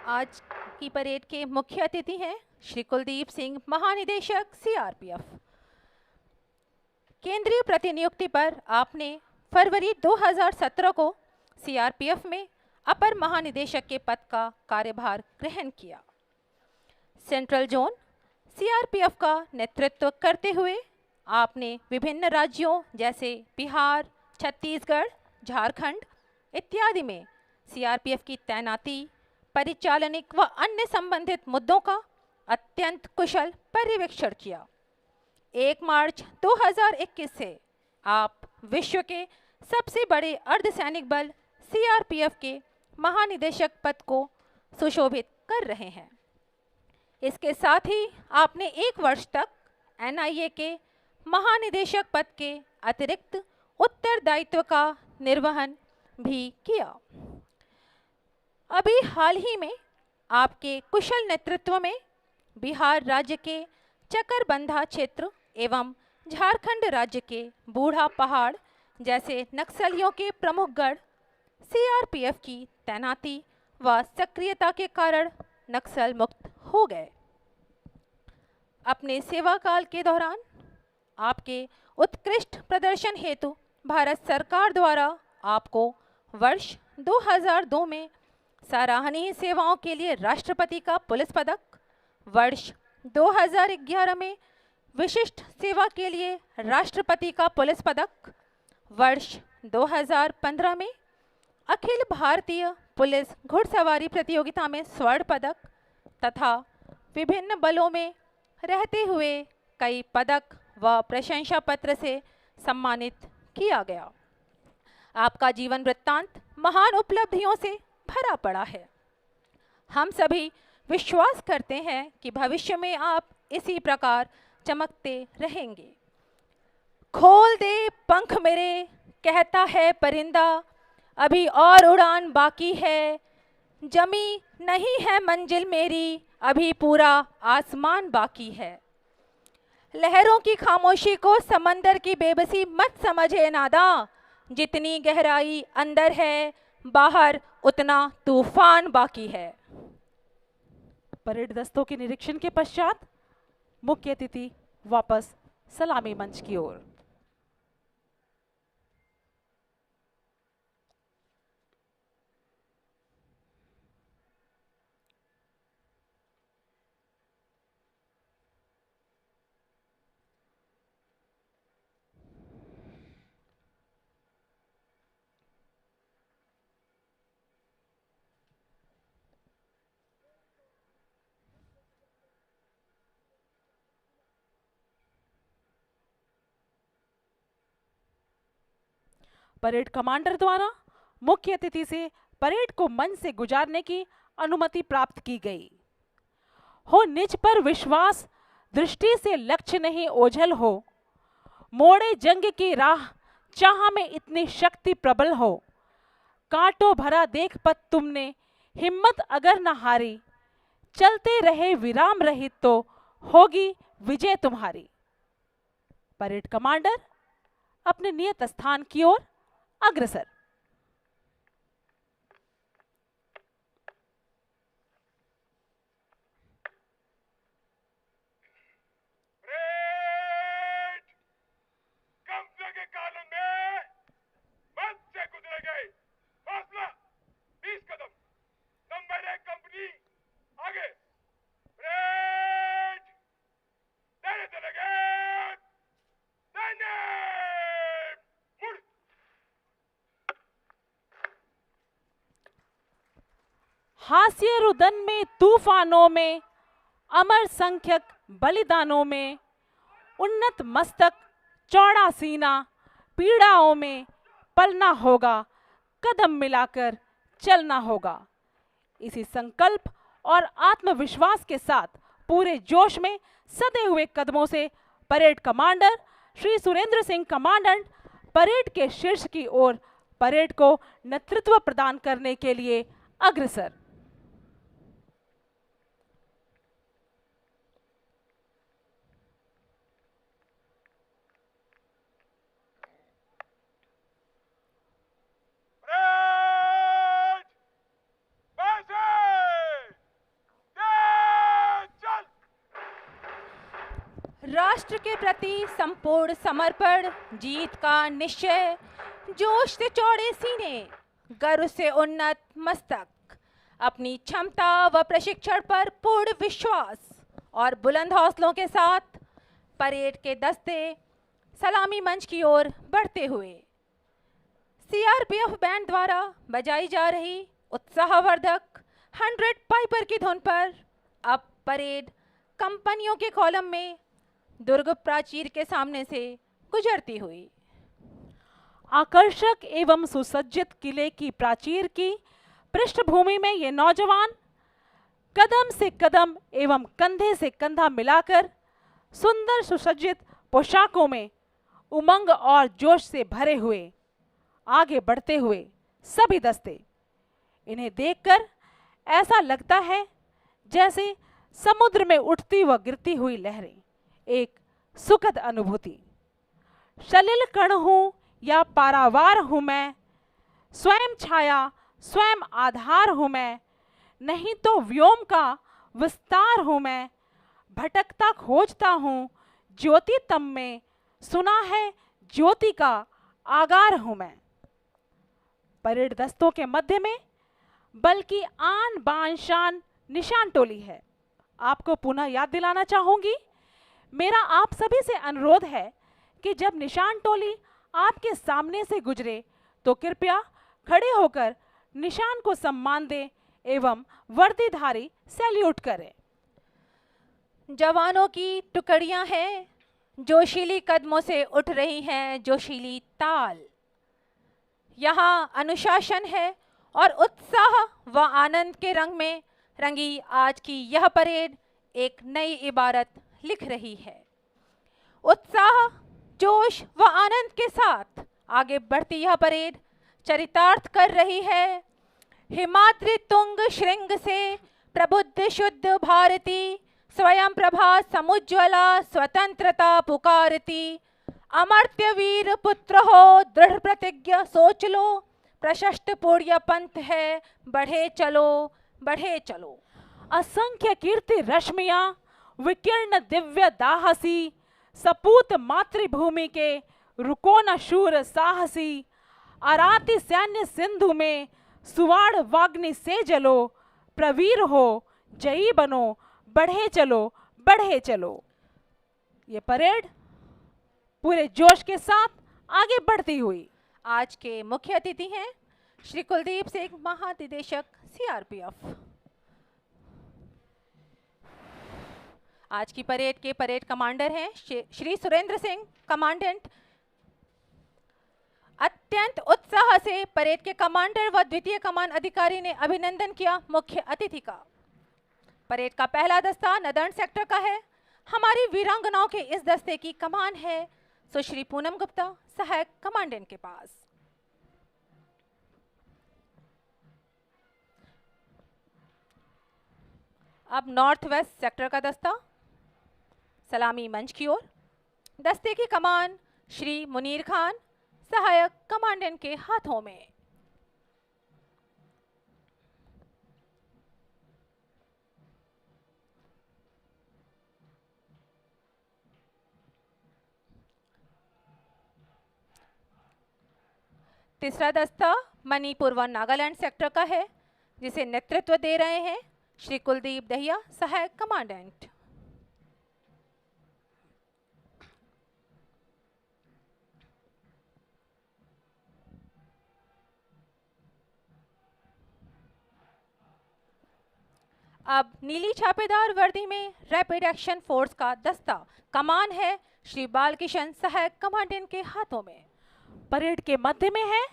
आज की परेड के मुख्य अतिथि हैं श्री कुलदीप सिंह, महानिदेशक सीआरपीएफ। केंद्रीय प्रतिनियुक्ति पर आपने फरवरी 2017 को सीआरपीएफ में अपर महानिदेशक के पद का कार्यभार ग्रहण किया। सेंट्रल जोन सीआरपीएफ का नेतृत्व करते हुए आपने विभिन्न राज्यों जैसे बिहार, छत्तीसगढ़, झारखंड इत्यादि में सीआरपीएफ की तैनाती, परिचालनिक व अन्य संबंधित मुद्दों का अत्यंत कुशल पर्यवेक्षण किया। 1 मार्च 2021 से आप विश्व के सबसे बड़े अर्धसैनिक बल सीआरपीएफ के महानिदेशक पद को सुशोभित कर रहे हैं। इसके साथ ही आपने 1 वर्ष तक एनआईए के महानिदेशक पद के अतिरिक्त उत्तरदायित्व का निर्वहन भी किया। अभी हाल ही में आपके कुशल नेतृत्व में बिहार राज्य के चकरबंधा क्षेत्र एवं झारखंड राज्य के बूढ़ा पहाड़ जैसे नक्सलियों के प्रमुख गढ़ सीआरपीएफ की तैनाती व सक्रियता के कारण नक्सल मुक्त हो गए। अपने सेवा काल के दौरान आपके उत्कृष्ट प्रदर्शन हेतु भारत सरकार द्वारा आपको वर्ष 2002 में सराहनीय सेवाओं के लिए राष्ट्रपति का पुलिस पदक, वर्ष 2011 में विशिष्ट सेवा के लिए राष्ट्रपति का पुलिस पदक, वर्ष 2015 में अखिल भारतीय पुलिस घुड़सवारी प्रतियोगिता में स्वर्ण पदक तथा विभिन्न बलों में रहते हुए कई पदक व प्रशंसा पत्र से सम्मानित किया गया। आपका जीवन वृत्तांत महान उपलब्धियों से भरा पड़ा है। हम सभी विश्वास करते हैं कि भविष्य में आप इसी प्रकार चमकते रहेंगे। खोल दे पंख मेरे, कहता है परिंदा, अभी और उड़ान बाकी है, जमी नहीं है मंजिल मेरी, अभी पूरा आसमान बाकी है। लहरों की खामोशी को समंदर की बेबसी मत समझे नादा, जितनी गहराई अंदर है बाहर उतना तूफान बाकी है। परेड दस्तों के निरीक्षण के पश्चात मुख्य अतिथि वापस सलामी मंच की ओर। परेड कमांडर द्वारा मुख्य अतिथि से परेड को मंच से गुजारने की अनुमति प्राप्त की गई। हो निज पर विश्वास, दृष्टि से लक्ष्य नहीं ओझल हो, मोड़े जंग की राह चाह में इतनी शक्ति प्रबल हो, कांटों भरा देख पथ तुमने हिम्मत अगर न हारी, चलते रहे विराम रहित तो होगी विजय तुम्हारी। परेड कमांडर अपने नियत स्थान की ओर अग्रसर। परेड कब्जे के कॉलम में मंच से गुजरे गए, फासला 20 कदम, नंबर 1 कंपनी आगे। परेड तेरे चले गए, सैन्य मुड़। हास्य रुदन में तूफानों में, अमर संख्यक बलिदानों में, उन्नत मस्तक चौड़ा सीना, पीड़ाओं में पलना होगा, कदम मिलाकर चलना होगा। इसी संकल्प और आत्मविश्वास के साथ पूरे जोश में सधे हुए कदमों से parade commander Shri Surendra Singh commandant parade के शीर्ष की ओर परेड को नेतृत्व प्रदान करने के लिए अग्रसर। परेड पैसे तेज चल। राष्ट्र के प्रति संपूर्ण समर्पण, जीत का निश्चय, जोश से चौड़े सीने, गर्व से उन्नत मस्तक, अपनी क्षमता व प्रशिक्षण पर पूर्ण विश्वास और बुलंद हौसलों के साथ परेड के दस्ते सलामी मंच की ओर बढ़ते हुए सीआरपीएफ बैंड द्वारा बजाई जा रही उत्साहवर्धक 100 पाइपर की धुन पर अब परेड कंपनियों के कॉलम में दुर्ग प्राचीर के सामने से गुजरती हुई। आकर्षक एवं सुसज्जित किले की प्राचीर की पृष्ठभूमि में ये नौजवान कदम से कदम एवं कंधे से कंधा मिलाकर सुंदर सुसज्जित पोशाकों में उमंग और जोश से भरे हुए आगे बढ़ते हुए सभी दस्ते, इन्हें देखकर ऐसा लगता है जैसे समुद्र में उठती व गिरती हुई लहरें, एक सुखद अनुभूति। सलिल कण हूं या पारावार हूं मैं, स्वयं छाया स्वयं आधार हूं मैं, नहीं तो व्योम का विस्तार हूं मैं, भटकता खोजता हूं ज्योति तम में, सुना है ज्योति का आगार हूं मैं। परेड दस्तों के मध्य में बल्कि आन बान शान निशान टोली है। आपको पुनः याद दिलाना चाहूंगी, मेरा आप सभी से अनुरोध है कि जब निशान टोली आपके सामने से गुजरे तो कृपया खड़े होकर निशान को सम्मान दें एवं वर्दीधारी सैल्यूट करें। जवानों की टुकड़ियां हैं, जोशीली कदमों से उठ रही हैं जोशीली ताल। यहाँ अनुशासन है और उत्साह व आनंद के रंग में रंगी आज की यह परेड एक नई इबारत लिख रही है। उत्साह, जोश व आनंद के साथ आगे बढ़ती यह परेड चरितार्थ कर रही है हिमाद्रि तुंग श्रृंग से प्रबुद्ध शुद्ध भारती, स्वयं प्रभा समुज्ज्वला स्वतंत्रता पुकारती। अमर्त्य वीर पुत्र हो दृढ़ प्रतिज्ञा सोच लो, प्रशस्त पुण्य पंथ है बढ़े चलो बढ़े चलो। असंख्य कीर्ति रश्मियां विकीर्ण दिव्य दाहसी, सपूत मातृभूमि के रुको न शूर साहसी। आराती सैन्य सिंधु में सुवाड़ वाग्नि से जलो, प्रवीर हो जयी बनो बढ़े चलो बढ़े चलो। ये परेड पूरे जोश के साथ आगे बढ़ती हुई आज के मुख्य अतिथि हैं श्री कुलदीप सिंह, महानिदेशक सीआरपीएफ। आज की परेड के परेड कमांडर हैं श्री सुरेंद्र सिंह, कमांडेंट। अत्यंत उत्साह से परेड के कमांडर व द्वितीय कमान अधिकारी ने अभिनंदन किया मुख्य अतिथि का। परेड का पहला दस्ता नदर्न सेक्टर का है। हमारी वीरांगनाओं के इस दस्ते की कमान है सुश्री पूनम गुप्ता, सहायक कमांडेंट के पास। अब नॉर्थ वेस्ट सेक्टर का दस्ता सलामी मंच की ओर। दस्ते की कमान श्री मुनीर खान, सहायक कमांडेंट के हाथों में। तीसरा दस्ता मणिपुर व नागालैंड सेक्टर का है, जिसे नेतृत्व दे रहे हैं श्री कुलदीप दहिया, सहायक कमांडेंट। अब नीली छापेदार वर्दी में रैपिड एक्शन फोर्स का दस्ता कमान है श्री बालकिशन, सहायक कमांडेंट के हाथों में। परेड के मध्य में है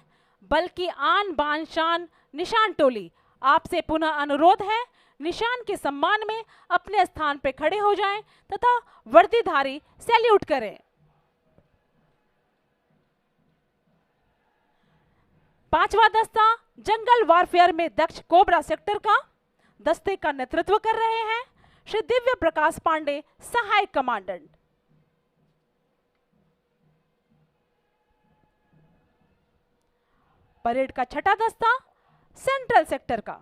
बल्कि आन बान शान निशान टोली। आपसे पुनः अनुरोध है निशान के सम्मान में अपने स्थान पर खड़े हो जाएं तथा वर्दीधारी सैल्यूट करें। पांचवा दस्ता जंगल वारफेयर में दक्ष कोबरा सेक्टर का। दस्ते का नेतृत्व कर रहे हैं श्री दिव्य प्रकाश पांडे, सहायक कमांडेंट। परेड का छठा दस्ता सेंट्रल सेक्टर का।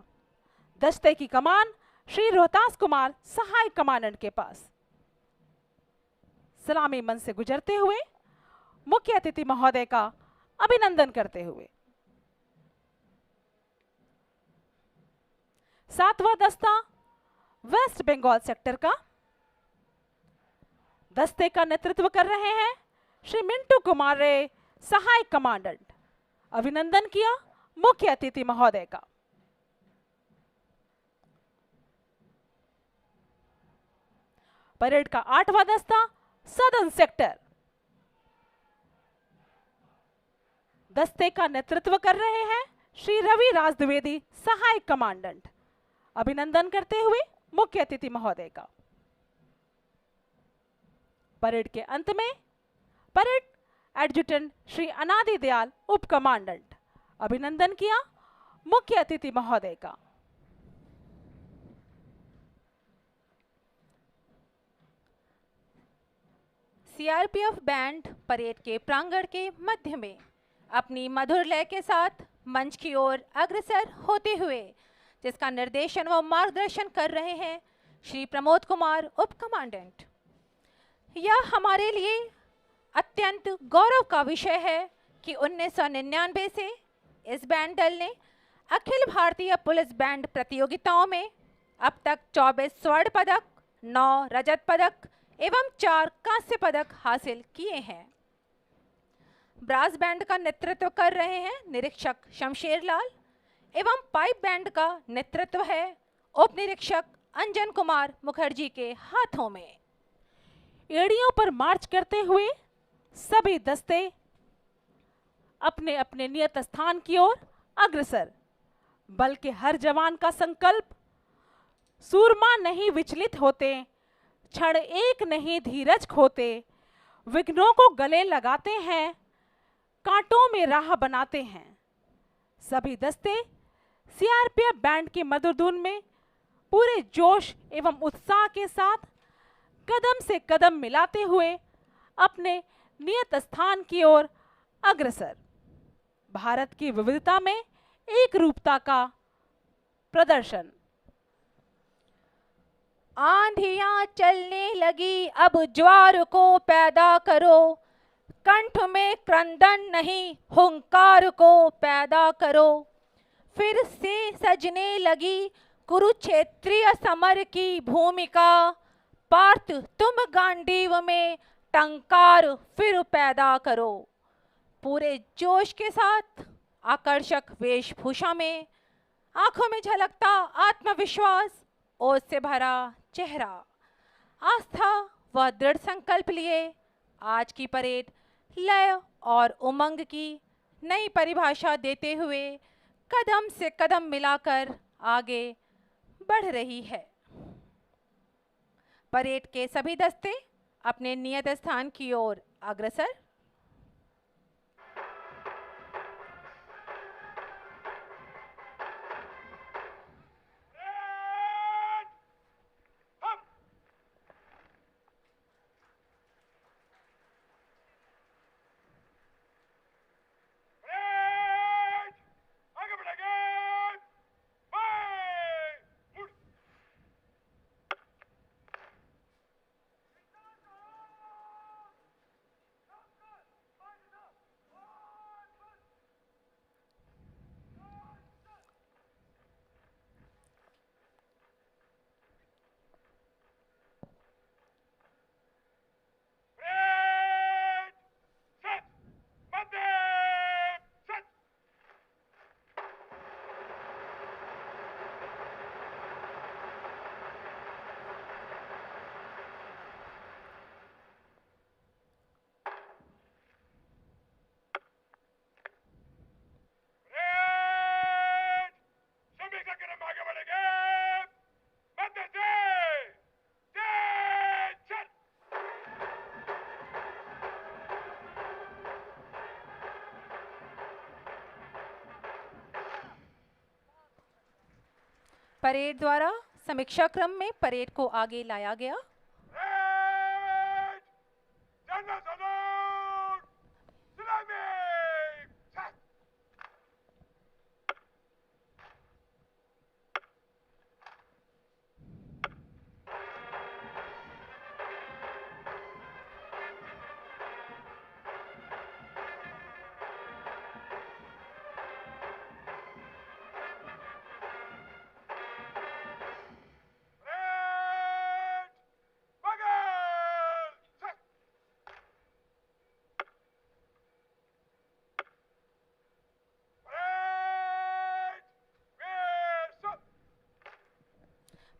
दस्ते की कमान श्री रोहतास कुमार, सहायक कमांडेंट के पास। सलामी मंच से गुजरते हुए मुख्य अतिथि महोदय का अभिनंदन करते हुए सातवां दस्ता वेस्ट बंगाल सेक्टर का। दस्ते का नेतृत्व कर रहे हैं श्री मिंटू कुमार रे, सहायक कमांडेंट। अभिनंदन किया मुख्य अतिथि महोदय का। परेड का आठवां दस्ता सदर्न सेक्टर। दस्ते का नेतृत्व कर रहे हैं श्री रवि राज द्विवेदी, सहायक कमांडेंट। अभिनंदन करते हुए मुख्य अतिथि महोदय का। परेड के अंत में परेड एडजुटेंट श्री अनादि दयाल, उप कमांडेंट। अभिनंदन किया मुख्य अतिथि महोदय का। सीआरपीएफ बैंड परेड के प्रांगण के मध्य में अपनी मधुर लय के साथ मंच की ओर अग्रसर होते हुए जिसका निर्देशन व मार्गदर्शन कर रहे हैं श्री प्रमोद कुमार, उप कमांडेंट। यह हमारे लिए अत्यंत गौरव का विषय है कि 1999 से इस बैंड दल ने अखिल भारतीय पुलिस बैंड प्रतियोगिताओं में अब तक 24 स्वर्ण पदक, 9 रजत पदक एवं 4 कांस्य पदक हासिल किए हैं। ब्रास बैंड का नेतृत्व कर रहे हैं निरीक्षक शमशेर लाल एवं पाइप बैंड का नेतृत्व है उप निरीक्षक अंजन कुमार मुखर्जी के हाथों में। एड़ियों पर मार्च करते हुए सभी दस्ते अपने अपने नियत स्थान की ओर अग्रसर। बल के हर जवान का संकल्प, सूरमा नहीं विचलित होते, क्षण एक नहीं धीरज खोते, विघ्नों को गले लगाते हैं, कांटों में राह बनाते हैं। सभी दस्ते सीआरपीएफ बैंड के मधुर धुन में पूरे जोश एवं उत्साह के साथ कदम से कदम मिलाते हुए अपने नियत स्थान की ओर अग्रसर। भारत की विविधता में एक रूपता का प्रदर्शन। आंधियां चलने लगी अब ज्वार को पैदा करो, कंठ में क्रंदन नहीं हुंकार को पैदा करो। फिर से सजने लगी कुरुक्षेत्रीय समर की भूमिका, पार्थ तुम गांडीव में टंकार फिर पैदा करो। पूरे जोश के साथ आकर्षक वेशभूषा में, आंखों में झलकता आत्मविश्वास, ओज से भरा चेहरा, आस्था व दृढ़ संकल्प लिए आज की परेड लय और उमंग की नई परिभाषा देते हुए कदम से कदम मिलाकर आगे बढ़ रही है। परेड के सभी दस्ते अपने नियत स्थान की ओर अग्रसर। परेड द्वारा समीक्षा क्रम में परेड को आगे लाया गया।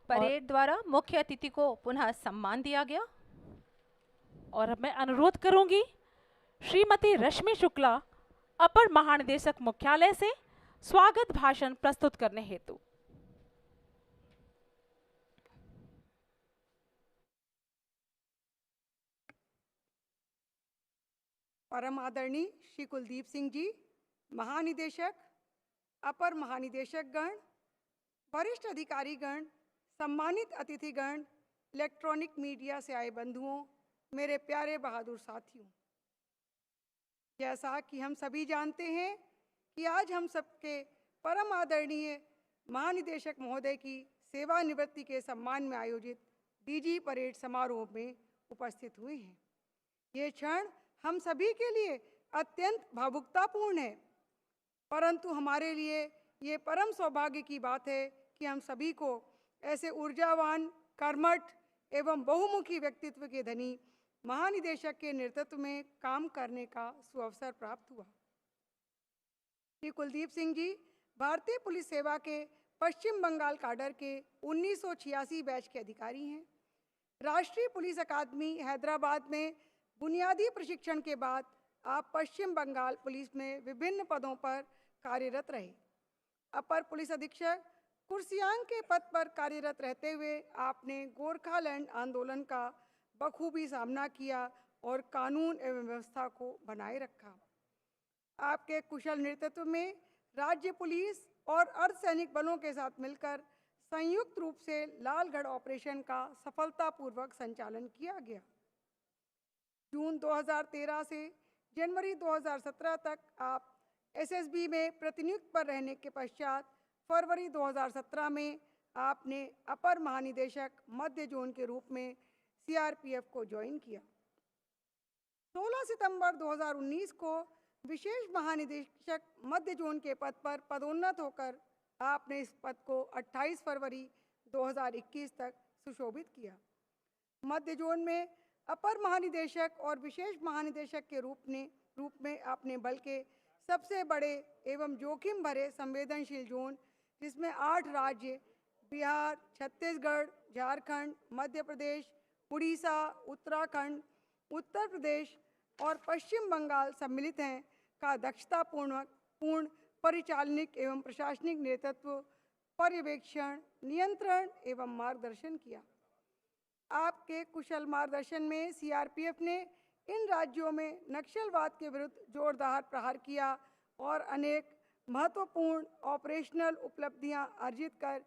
परेड द्वारा मुख्य अतिथि को पुनः सम्मान दिया गया। और अब मैं अनुरोध करूंगी श्रीमती रश्मि शुक्ला, अपर महानिदेशक मुख्यालय से स्वागत भाषण प्रस्तुत करने हेतु। परम आदरणीय श्री कुलदीप सिंह जी, महानिदेशक, अपर महानिदेशक गण, वरिष्ठ अधिकारीगण, सम्मानित अतिथिगण, इलेक्ट्रॉनिक मीडिया से आए बंधुओं, मेरे प्यारे बहादुर साथियों, जैसा कि हम सभी जानते हैं कि आज हम सबके परम आदरणीय महानिदेशक महोदय की सेवानिवृत्ति के सम्मान में आयोजित डीजी परेड समारोह में उपस्थित हुए हैं। ये क्षण हम सभी के लिए अत्यंत भावुकतापूर्ण है, परंतु हमारे लिए ये परम सौभाग्य की बात है कि हम सभी को ऐसे ऊर्जावान, कर्मठ एवं बहुमुखी व्यक्तित्व के धनी महानिदेशक के नेतृत्व में काम करने का सुअवसर प्राप्त हुआ। श्री कुलदीप सिंह जी भारतीय पुलिस सेवा के पश्चिम बंगाल काडर के 1986 बैच के अधिकारी हैं। राष्ट्रीय पुलिस अकादमी हैदराबाद में बुनियादी प्रशिक्षण के बाद आप पश्चिम बंगाल पुलिस में विभिन्न पदों पर कार्यरत रहे। अपर पुलिस अधीक्षक कुर्सियांग के पद पर कार्यरत रहते हुए आपने गोरखालैंड आंदोलन का बखूबी सामना किया और कानून एवं व्यवस्था को बनाए रखा। आपके कुशल नेतृत्व में राज्य पुलिस और अर्धसैनिक बलों के साथ मिलकर संयुक्त रूप से लालगढ़ ऑपरेशन का सफलतापूर्वक संचालन किया गया। जून 2013 से जनवरी 2017 तक आप एसएसबी में प्रतिनियुक्त पर रहने के पश्चात फरवरी 2017 में आपने अपर महानिदेशक मध्य जोन के रूप में सीआरपीएफ को ज्वाइन किया। 16 सितंबर 2019 को विशेष महानिदेशक मध्य जोन के पद पर पदोन्नत होकर आपने इस पद को 28 फरवरी 2021 तक सुशोभित किया। मध्य जोन में अपर महानिदेशक और विशेष महानिदेशक के रूप में आपने बल के सबसे बड़े एवं जोखिम भरे संवेदनशील जोन, जिसमें 8 राज्य बिहार, छत्तीसगढ़, झारखंड, मध्य प्रदेश, उड़ीसा, उत्तराखंड, उत्तर प्रदेश और पश्चिम बंगाल सम्मिलित हैं, का दक्षतापूर्ण परिचालनिक एवं प्रशासनिक नेतृत्व, पर्यवेक्षण, नियंत्रण एवं मार्गदर्शन किया। आपके कुशल मार्गदर्शन में सीआरपीएफ ने इन राज्यों में नक्सलवाद के विरुद्ध जोरदार प्रहार किया और अनेक महत्वपूर्ण ऑपरेशनल उपलब्धियां अर्जित कर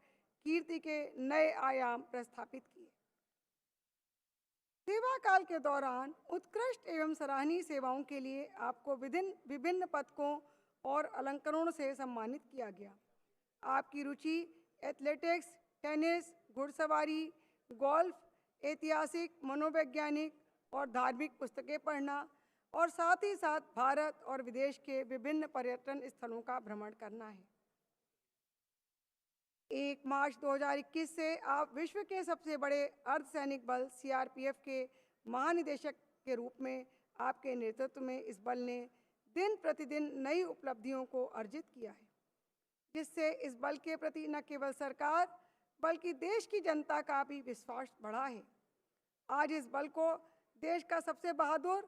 कीर्ति के नए आयाम प्रस्थापित किए। सेवा काल के दौरान उत्कृष्ट एवं सराहनीय सेवाओं के लिए आपको विभिन्न पदकों और अलंकरणों से सम्मानित किया गया। आपकी रुचि एथलेटिक्स, टेनिस, घुड़सवारी, गोल्फ, ऐतिहासिक, मनोवैज्ञानिक और धार्मिक पुस्तकें पढ़ना और साथ ही साथ भारत और विदेश के विभिन्न पर्यटन स्थलों का भ्रमण करना है। 1 मार्च 2021 से आप विश्व के सबसे बड़े अर्धसैनिक बल सीआरपीएफ के महानिदेशक के रूप में आपके नेतृत्व में इस बल ने दिन प्रतिदिन नई उपलब्धियों को अर्जित किया है, जिससे इस बल के प्रति न केवल सरकार बल्कि देश की जनता का भी विश्वास बढ़ा है। आज इस बल को देश का सबसे बहादुर,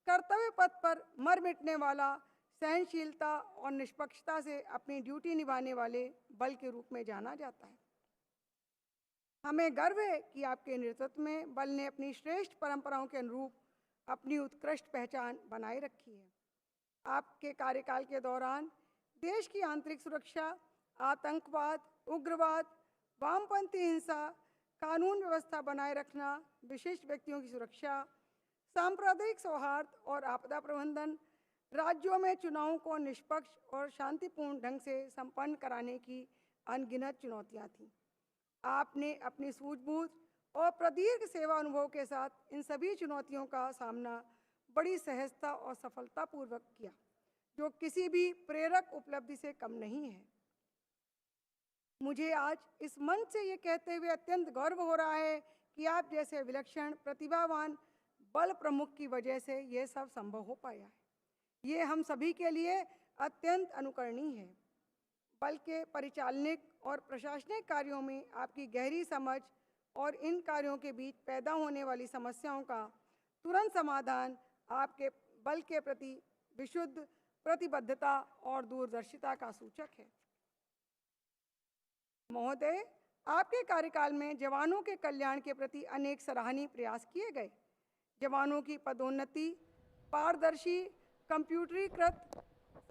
कर्तव्य पथ पर मर मिटने वाला, सहनशीलता और निष्पक्षता से अपनी ड्यूटी निभाने वाले बल के रूप में जाना जाता है। हमें गर्व है कि आपके नेतृत्व में बल ने अपनी श्रेष्ठ परंपराओं के अनुरूप अपनी उत्कृष्ट पहचान बनाए रखी है। आपके कार्यकाल के दौरान देश की आंतरिक सुरक्षा, आतंकवाद, उग्रवाद, वामपंथी हिंसा, कानून व्यवस्था बनाए रखना, विशिष्ट व्यक्तियों की सुरक्षा, सांप्रदायिक सौहार्द और आपदा प्रबंधन, राज्यों में चुनावों को निष्पक्ष और शांतिपूर्ण ढंग से संपन्न कराने की अनगिनत चुनौतियां थीं। आपने अपनी सूझबूझ और प्रदीर्घ सेवा अनुभव के साथ इन सभी चुनौतियों का सामना बड़ी सहजता और सफलतापूर्वक किया, जो किसी भी प्रेरक उपलब्धि से कम नहीं है। मुझे आज इस मंच से ये कहते हुए अत्यंत गर्व हो रहा है कि आप जैसे विलक्षण प्रतिभावान बल प्रमुख की वजह से ये सब संभव हो पाया है। ये हम सभी के लिए अत्यंत अनुकरणीय है। बल के परिचालनिक और प्रशासनिक कार्यों में आपकी गहरी समझ और इन कार्यों के बीच पैदा होने वाली समस्याओं का तुरंत समाधान आपके बल के प्रति विशुद्ध प्रतिबद्धता और दूरदर्शिता का सूचक है। महोदय, आपके कार्यकाल में जवानों के कल्याण के प्रति अनेक सराहनीय प्रयास किए गए। जवानों की पदोन्नति, पारदर्शी कंप्यूटरीकृत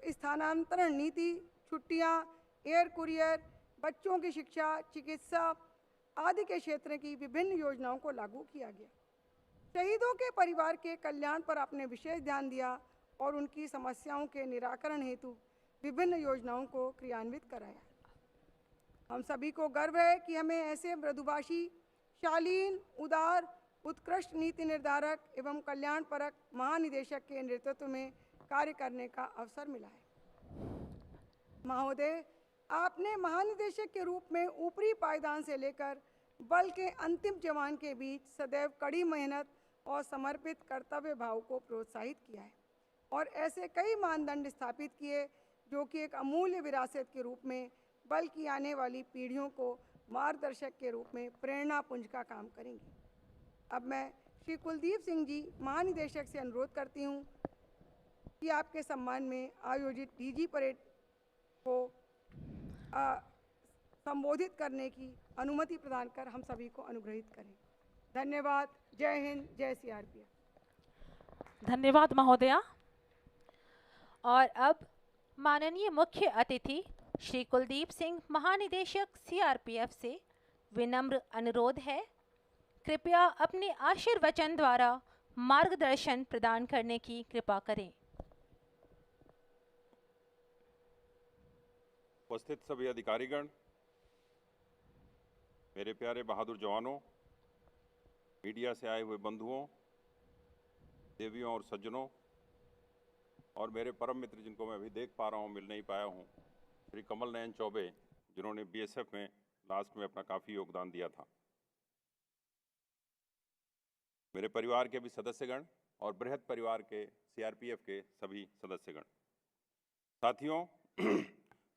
स्थानांतरण नीति, छुट्टियां, एयर कुरियर, बच्चों की शिक्षा, चिकित्सा आदि के क्षेत्र की विभिन्न योजनाओं को लागू किया गया। शहीदों के परिवार के कल्याण पर आपने विशेष ध्यान दिया और उनकी समस्याओं के निराकरण हेतु विभिन्न योजनाओं को क्रियान्वित कराया। हम सभी को गर्व है कि हमें ऐसे मृदुभाषी, शालीन, उदार, उत्कृष्ट नीति निर्धारक एवं कल्याणपरक महानिदेशक के नेतृत्व में कार्य करने का अवसर मिला है। महोदय, आपने महानिदेशक के रूप में ऊपरी पायदान से लेकर बल के अंतिम जवान के बीच सदैव कड़ी मेहनत और समर्पित कर्तव्य भाव को प्रोत्साहित किया है और ऐसे कई मानदंड स्थापित किए जो कि एक अमूल्य विरासत के रूप में बल की आने वाली पीढ़ियों को मार्गदर्शक के रूप में प्रेरणा पुंज का काम करेंगे। अब मैं श्री कुलदीप सिंह जी महानिदेशक से अनुरोध करती हूँ कि आपके सम्मान में आयोजित डीजी परेड को संबोधित करने की अनुमति प्रदान कर हम सभी को अनुग्रहित करें। धन्यवाद। जय हिंद, जय सीआरपीएफ। धन्यवाद महोदया। और अब माननीय मुख्य अतिथि श्री कुलदीप सिंह महानिदेशक सीआरपीएफ से विनम्र अनुरोध है, कृपया अपने आशीर्वचन द्वारा मार्गदर्शन प्रदान करने की कृपा करें। उपस्थित सभी अधिकारीगण, मेरे प्यारे बहादुर जवानों, मीडिया से आए हुए बंधुओं, देवियों और सज्जनों, और मेरे परम मित्र जिनको मैं अभी देख पा रहा हूँ, मिल नहीं पाया हूँ, श्री कमल नयन चौबे, जिन्होंने बीएसएफ में लास्ट में अपना काफ़ी योगदान दिया था, मेरे परिवार के भी सदस्यगण और बृहद परिवार के सीआरपीएफ के सभी सदस्यगण, साथियों,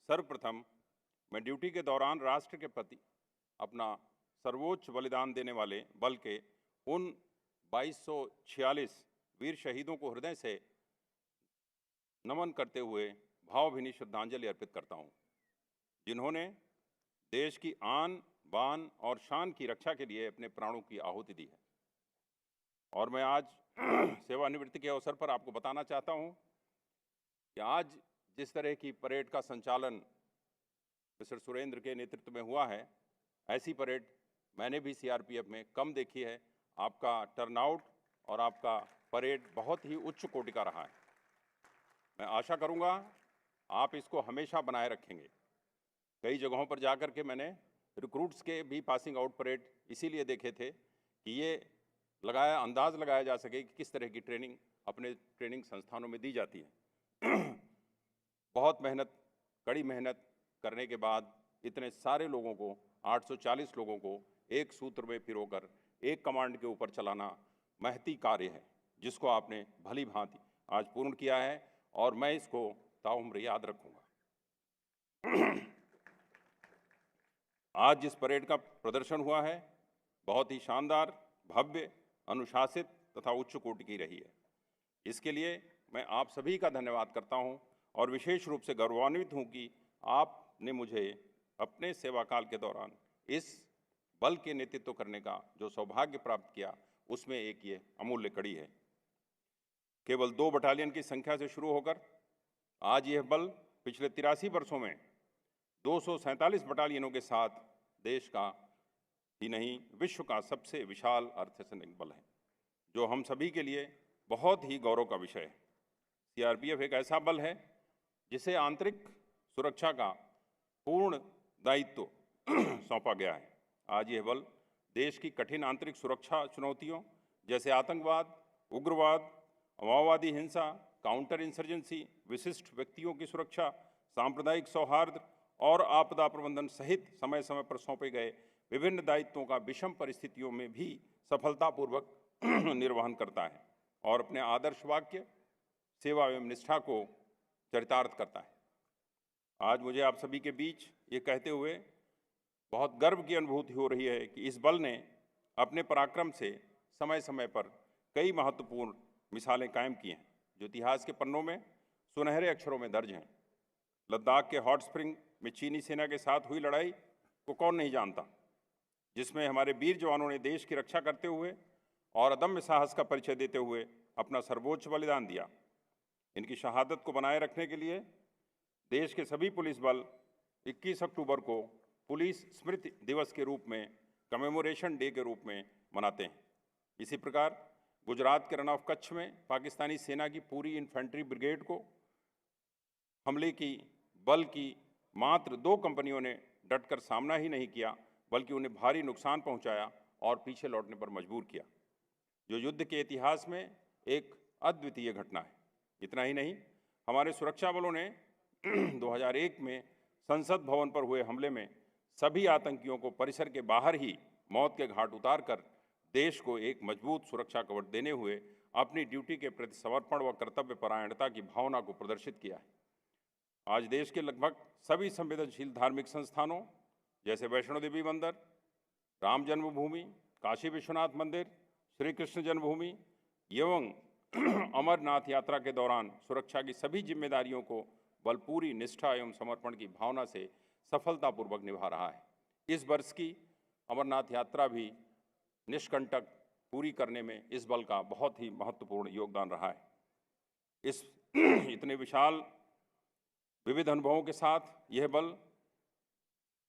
सर्वप्रथम मैं ड्यूटी के दौरान राष्ट्र के प्रति अपना सर्वोच्च बलिदान देने वाले बल के उन 2246 वीर शहीदों को हृदय से नमन करते हुए भावभीनी श्रद्धांजलि अर्पित करता हूं, जिन्होंने देश की आन बान और शान की रक्षा के लिए अपने प्राणों की आहुति दी है। और मैं आज सेवानिवृत्ति के अवसर पर आपको बताना चाहता हूं कि आज जिस तरह की परेड का संचालन मिस्टर सुरेंद्र के नेतृत्व में हुआ है, ऐसी परेड मैंने भी सीआरपीएफ में कम देखी है। आपका टर्नआउट और आपका परेड बहुत ही उच्च कोटि का रहा है। मैं आशा करूंगा आप इसको हमेशा बनाए रखेंगे। कई जगहों पर जाकर के मैंने रिक्रूट्स के भी पासिंग आउट परेड इसीलिए देखे थे कि ये अंदाज लगाया जा सके कि किस तरह की ट्रेनिंग अपने ट्रेनिंग संस्थानों में दी जाती है। बहुत मेहनत, कड़ी मेहनत करने के बाद इतने सारे लोगों को, 840 लोगों को एक सूत्र में पिरोकर एक कमांड के ऊपर चलाना महती कार्य है, जिसको आपने भली भांति आज पूर्ण किया है और मैं इसको ताउम्र याद रखूंगा। आज जिस परेड का प्रदर्शन हुआ है, बहुत ही शानदार, भव्य, अनुशासित तथा उच्च कोटि की रही है। इसके लिए मैं आप सभी का धन्यवाद करता हूं और विशेष रूप से गौरवान्वित हूं कि आपने मुझे अपने सेवाकाल के दौरान इस बल के नेतृत्व करने का जो सौभाग्य प्राप्त किया, उसमें एक ये अमूल्य कड़ी है। केवल 2 बटालियन की संख्या से शुरू होकर आज यह बल पिछले 83 वर्षों में 247 बटालियनों के साथ देश का ही नहीं, विश्व का सबसे विशाल अर्धसैनिक बल है, जो हम सभी के लिए बहुत ही गौरव का विषय है। सीआरपीएफ एक ऐसा बल है जिसे आंतरिक सुरक्षा का पूर्ण दायित्व सौंपा गया है। आज यह बल देश की कठिन आंतरिक सुरक्षा चुनौतियों जैसे आतंकवाद, उग्रवाद, माओवादी हिंसा, काउंटर इंसर्जेंसी, विशिष्ट व्यक्तियों की सुरक्षा, सांप्रदायिक सौहार्द और आपदा प्रबंधन सहित समय समय पर सौंपे गए विभिन्न दायित्वों का विषम परिस्थितियों में भी सफलतापूर्वक निर्वहन करता है और अपने आदर्श वाक्य सेवा एवं निष्ठा को चरितार्थ करता है। आज मुझे आप सभी के बीच ये कहते हुए बहुत गर्व की अनुभूति हो रही है कि इस बल ने अपने पराक्रम से समय समय पर कई महत्वपूर्ण मिसालें कायम की हैं, जो इतिहास के पन्नों में सुनहरे अक्षरों में दर्ज हैं। लद्दाख के हॉट स्प्रिंग में चीनी सेना के साथ हुई लड़ाई को कौन नहीं जानता, जिसमें हमारे वीर जवानों ने देश की रक्षा करते हुए और अदम्य साहस का परिचय देते हुए अपना सर्वोच्च बलिदान दिया। इनकी शहादत को बनाए रखने के लिए देश के सभी पुलिस बल 21 अक्टूबर को पुलिस स्मृति दिवस के रूप में, कमेमोरेशन डे के रूप में मनाते हैं। इसी प्रकार गुजरात के रन ऑफ कच्छ में पाकिस्तानी सेना की पूरी इन्फेंट्री ब्रिगेड को हमले की बल की मात्र 2 कंपनियों ने डटकर सामना ही नहीं किया, बल्कि उन्हें भारी नुकसान पहुंचाया और पीछे लौटने पर मजबूर किया, जो युद्ध के इतिहास में एक अद्वितीय घटना है। इतना ही नहीं, हमारे सुरक्षा बलों ने 2001 में संसद भवन पर हुए हमले में सभी आतंकियों को परिसर के बाहर ही मौत के घाट उतार कर देश को एक मजबूत सुरक्षा कवच देने हुए अपनी ड्यूटी के प्रति समर्पण व कर्तव्य परायणता की भावना को प्रदर्शित किया है। आज देश के लगभग सभी संवेदनशील धार्मिक संस्थानों जैसे वैष्णो देवी मंदिर, राम जन्मभूमि, काशी विश्वनाथ मंदिर, श्री कृष्ण जन्मभूमि एवं अमरनाथ यात्रा के दौरान सुरक्षा की सभी जिम्मेदारियों को बलपूरी निष्ठा एवं समर्पण की भावना से सफलतापूर्वक निभा रहा है। इस वर्ष की अमरनाथ यात्रा भी निष्कंटक पूरी करने में इस बल का बहुत ही महत्वपूर्ण योगदान रहा है। इस इतने विशाल विविध अनुभवों के साथ यह बल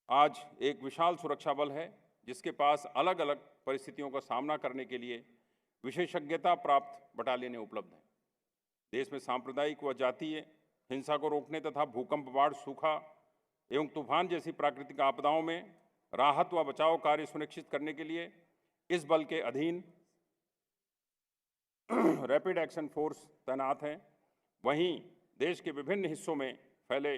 आज एक विशाल सुरक्षा बल है, जिसके पास अलग अलग परिस्थितियों का सामना करने के लिए विशेषज्ञता प्राप्त बटालियनें उपलब्ध हैं। देश में सांप्रदायिक व जातीय हिंसा को रोकने तथा भूकंप, बाढ़, सूखा एवं तूफान जैसी प्राकृतिक आपदाओं में राहत व बचाव कार्य सुनिश्चित करने के लिए इस बल के अधीन रैपिड एक्शन फोर्स तैनात हैं। वहीं देश के विभिन्न हिस्सों में फैले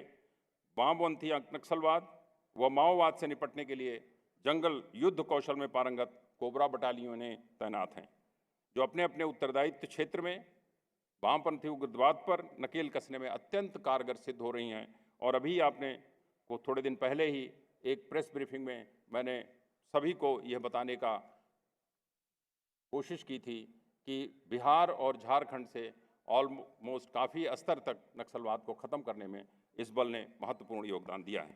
वामपंथी नक्सलवाद व माओवाद से निपटने के लिए जंगल युद्ध कौशल में पारंगत कोबरा बटालियनें तैनात हैं, जो अपने अपने उत्तरदायित्व क्षेत्र में वामपंथी उग्रवाद पर नकेल कसने में अत्यंत कारगर सिद्ध हो रही हैं। और अभी आपने को थोड़े दिन पहले ही एक प्रेस ब्रीफिंग में मैंने सभी को यह बताने का कोशिश की थी कि बिहार और झारखंड से ऑलमोस्ट काफ़ी स्तर तक नक्सलवाद को ख़त्म करने में इस बल ने महत्वपूर्ण योगदान दिया है।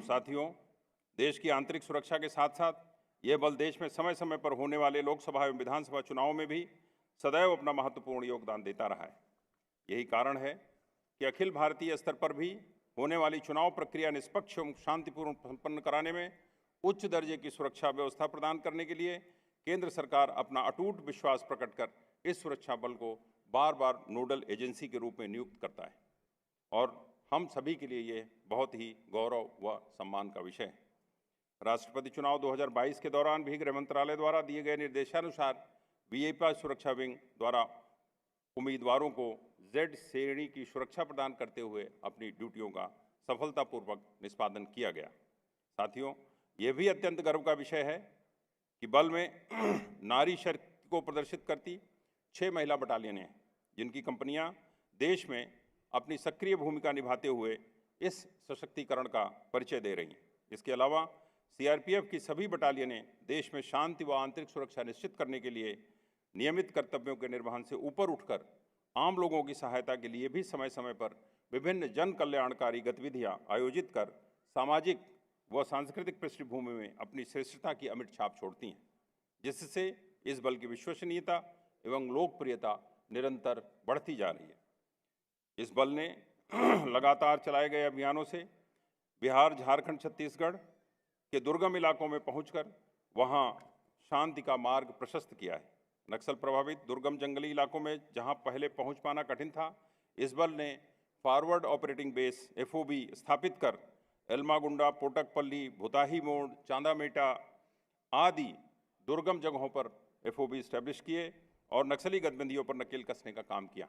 साथियों, देश की आंतरिक सुरक्षा के साथ साथ ये बल देश में समय समय पर होने वाले लोकसभा एवं विधानसभा चुनावों में भी सदैव अपना महत्वपूर्ण योगदान देता रहा है। यही कारण है कि अखिल भारतीय स्तर पर भी होने वाली चुनाव प्रक्रिया निष्पक्ष एवं शांतिपूर्ण संपन्न कराने में उच्च दर्जे की सुरक्षा व्यवस्था प्रदान करने के लिए केंद्र सरकार अपना अटूट विश्वास प्रकट कर इस सुरक्षा बल को बार बार नोडल एजेंसी के रूप में नियुक्त करता है और हम सभी के लिए ये बहुत ही गौरव व सम्मान का विषय है। राष्ट्रपति चुनाव 2022 के दौरान भी गृह मंत्रालय द्वारा दिए गए निर्देशानुसार वीआईपी सुरक्षा विंग द्वारा उम्मीदवारों को जेड श्रेणी की सुरक्षा प्रदान करते हुए अपनी ड्यूटियों का सफलतापूर्वक निष्पादन किया गया। साथियों, ये भी अत्यंत गर्व का विषय है कि बल में नारी शक्ति को प्रदर्शित करती 6 महिला बटालियनें हैं, जिनकी कंपनियां देश में अपनी सक्रिय भूमिका निभाते हुए इस सशक्तिकरण का परिचय दे रही हैं। इसके अलावा सीआरपीएफ की सभी बटालियनें देश में शांति व आंतरिक सुरक्षा निश्चित करने के लिए नियमित कर्तव्यों के निर्वहन से ऊपर उठकर आम लोगों की सहायता के लिए भी समय समय पर विभिन्न जन कल्याणकारी गतिविधियां आयोजित कर सामाजिक व सांस्कृतिक पृष्ठभूमि में अपनी श्रेष्ठता की अमिट छाप छोड़ती हैं, जिससे इस बल की विश्वसनीयता एवं लोकप्रियता निरंतर बढ़ती जा रही है। इस बल ने लगातार चलाए गए अभियानों से बिहार, झारखंड, छत्तीसगढ़ के दुर्गम इलाकों में पहुंचकर वहां शांति का मार्ग प्रशस्त किया है। नक्सल प्रभावित दुर्गम जंगली इलाकों में जहां पहले पहुंच पाना कठिन था, इस बल ने फॉरवर्ड ऑपरेटिंग बेस FOB स्थापित कर एल्मागुंडा, पोटकपल्ली, भुताही मोड़, चांदामेटा आदि दुर्गम जगहों पर FOB स्टैब्लिश किए और नक्सली गतिविधियों पर नकेल कसने का काम किया।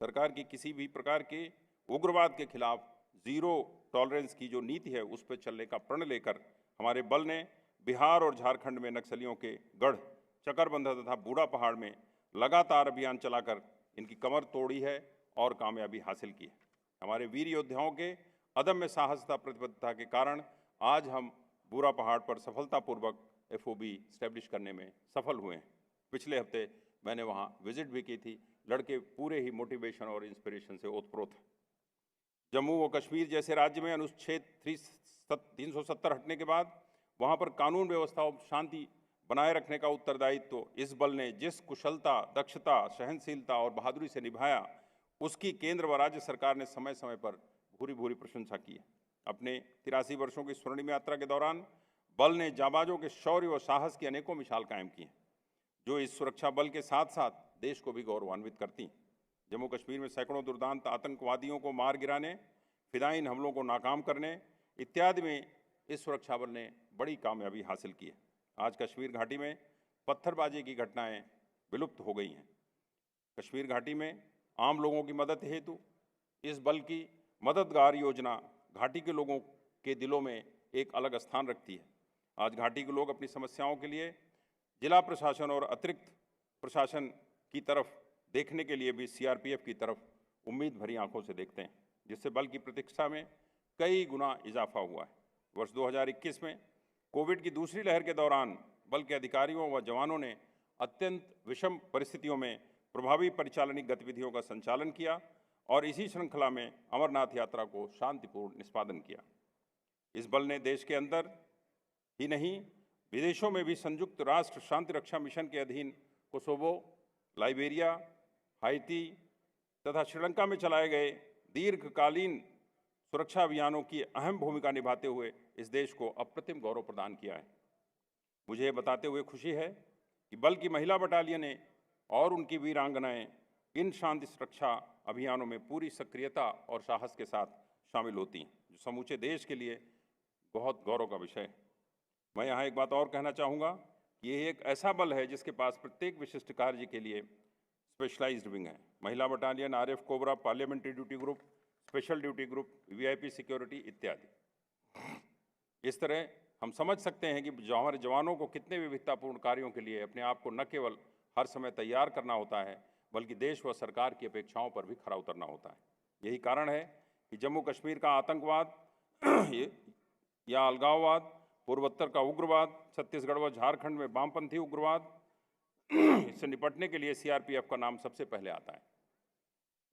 सरकार की किसी भी प्रकार के उग्रवाद के खिलाफ जीरो टॉलरेंस की जो नीति है, उस पर चलने का प्रण लेकर हमारे बल ने बिहार और झारखंड में नक्सलियों के गढ़ चकरबंधा तथा बूढ़ा पहाड़ में लगातार अभियान चलाकर इनकी कमर तोड़ी है और कामयाबी हासिल की है। हमारे वीर योद्धाओं के अदम्य साहस तथा प्रतिबद्धता के कारण आज हम बूढ़ा पहाड़ पर सफलतापूर्वक FOB स्टैब्लिश करने में सफल हुए हैं। पिछले हफ्ते मैंने वहाँ विजिट भी की थी। लड़के पूरे ही मोटिवेशन और इंस्पिरेशन से ओतप्रोत हैं। जम्मू व कश्मीर जैसे राज्य में अनुच्छेद 370 हटने के बाद वहाँ पर कानून व्यवस्था और शांति बनाए रखने का उत्तरदायित्व इस बल ने जिस कुशलता, दक्षता, सहनशीलता और बहादुरी से निभाया, उसकी केंद्र व राज्य सरकार ने समय समय पर भूरी भूरी प्रशंसा की है। अपने 83 वर्षों की स्वर्णिम यात्रा के दौरान बल ने जाबाजों के शौर्य व साहस की अनेकों मिसाल कायम की हैं, जो इस सुरक्षा बल के साथ साथ देश को भी गौरवान्वित करती हैं। जम्मू कश्मीर में सैकड़ों दुर्दांत आतंकवादियों को मार गिराने, फिदायीन हमलों को नाकाम करने इत्यादि में इस सुरक्षा बल ने बड़ी कामयाबी हासिल की है। आज कश्मीर घाटी में पत्थरबाजी की घटनाएं विलुप्त हो गई हैं। कश्मीर घाटी में आम लोगों की मदद हेतु इस बल की मददगार योजना घाटी के लोगों के दिलों में एक अलग स्थान रखती है। आज घाटी के लोग अपनी समस्याओं के लिए जिला प्रशासन और अतिरिक्त प्रशासन की तरफ देखने के लिए भी सीआरपीएफ की तरफ उम्मीद भरी आंखों से देखते हैं, जिससे बल की प्रतीक्षा में कई गुना इजाफा हुआ है। वर्ष 2021 में कोविड की दूसरी लहर के दौरान बल के अधिकारियों व जवानों ने अत्यंत विषम परिस्थितियों में प्रभावी परिचालनिक गतिविधियों का संचालन किया और इसी श्रृंखला में अमरनाथ यात्रा को शांतिपूर्ण निष्पादन किया। इस बल ने देश के अंदर ही नहीं विदेशों में भी संयुक्त राष्ट्र शांति रक्षा मिशन के अधीन कोसोवो, लाइबेरिया, हाइती तथा श्रीलंका में चलाए गए दीर्घकालीन सुरक्षा अभियानों की अहम भूमिका निभाते हुए इस देश को अप्रतिम गौरव प्रदान किया है। मुझे बताते हुए खुशी है कि बल की महिला बटालियनें और उनकी वीरांगनाएं इन शांति सुरक्षा अभियानों में पूरी सक्रियता और साहस के साथ शामिल होती हैं, जो समूचे देश के लिए बहुत गौरव का विषय है। मैं यहाँ एक बात और कहना चाहूँगा कि ये एक ऐसा बल है जिसके पास प्रत्येक विशिष्ट कार्य के लिए स्पेशलाइज्ड विंग है। महिला battalion, RF cobra, parliamentary duty group, special duty group, VIP security इत्यादि। इस तरह हम समझ सकते हैं कि जो हमारे जवानों को कितने विविधतापूर्ण कार्यों के लिए अपने आप को न केवल हर समय तैयार करना होता है, बल्कि देश व सरकार की अपेक्षाओं पर भी खरा उतरना होता है। यही कारण है कि जम्मू कश्मीर का आतंकवाद या अलगाववाद, पूर्वोत्तर का उग्रवाद, छत्तीसगढ़ व झारखंड में वामपंथी उग्रवाद, इससे निपटने के लिए सीआरपीएफ का नाम सबसे पहले आता है।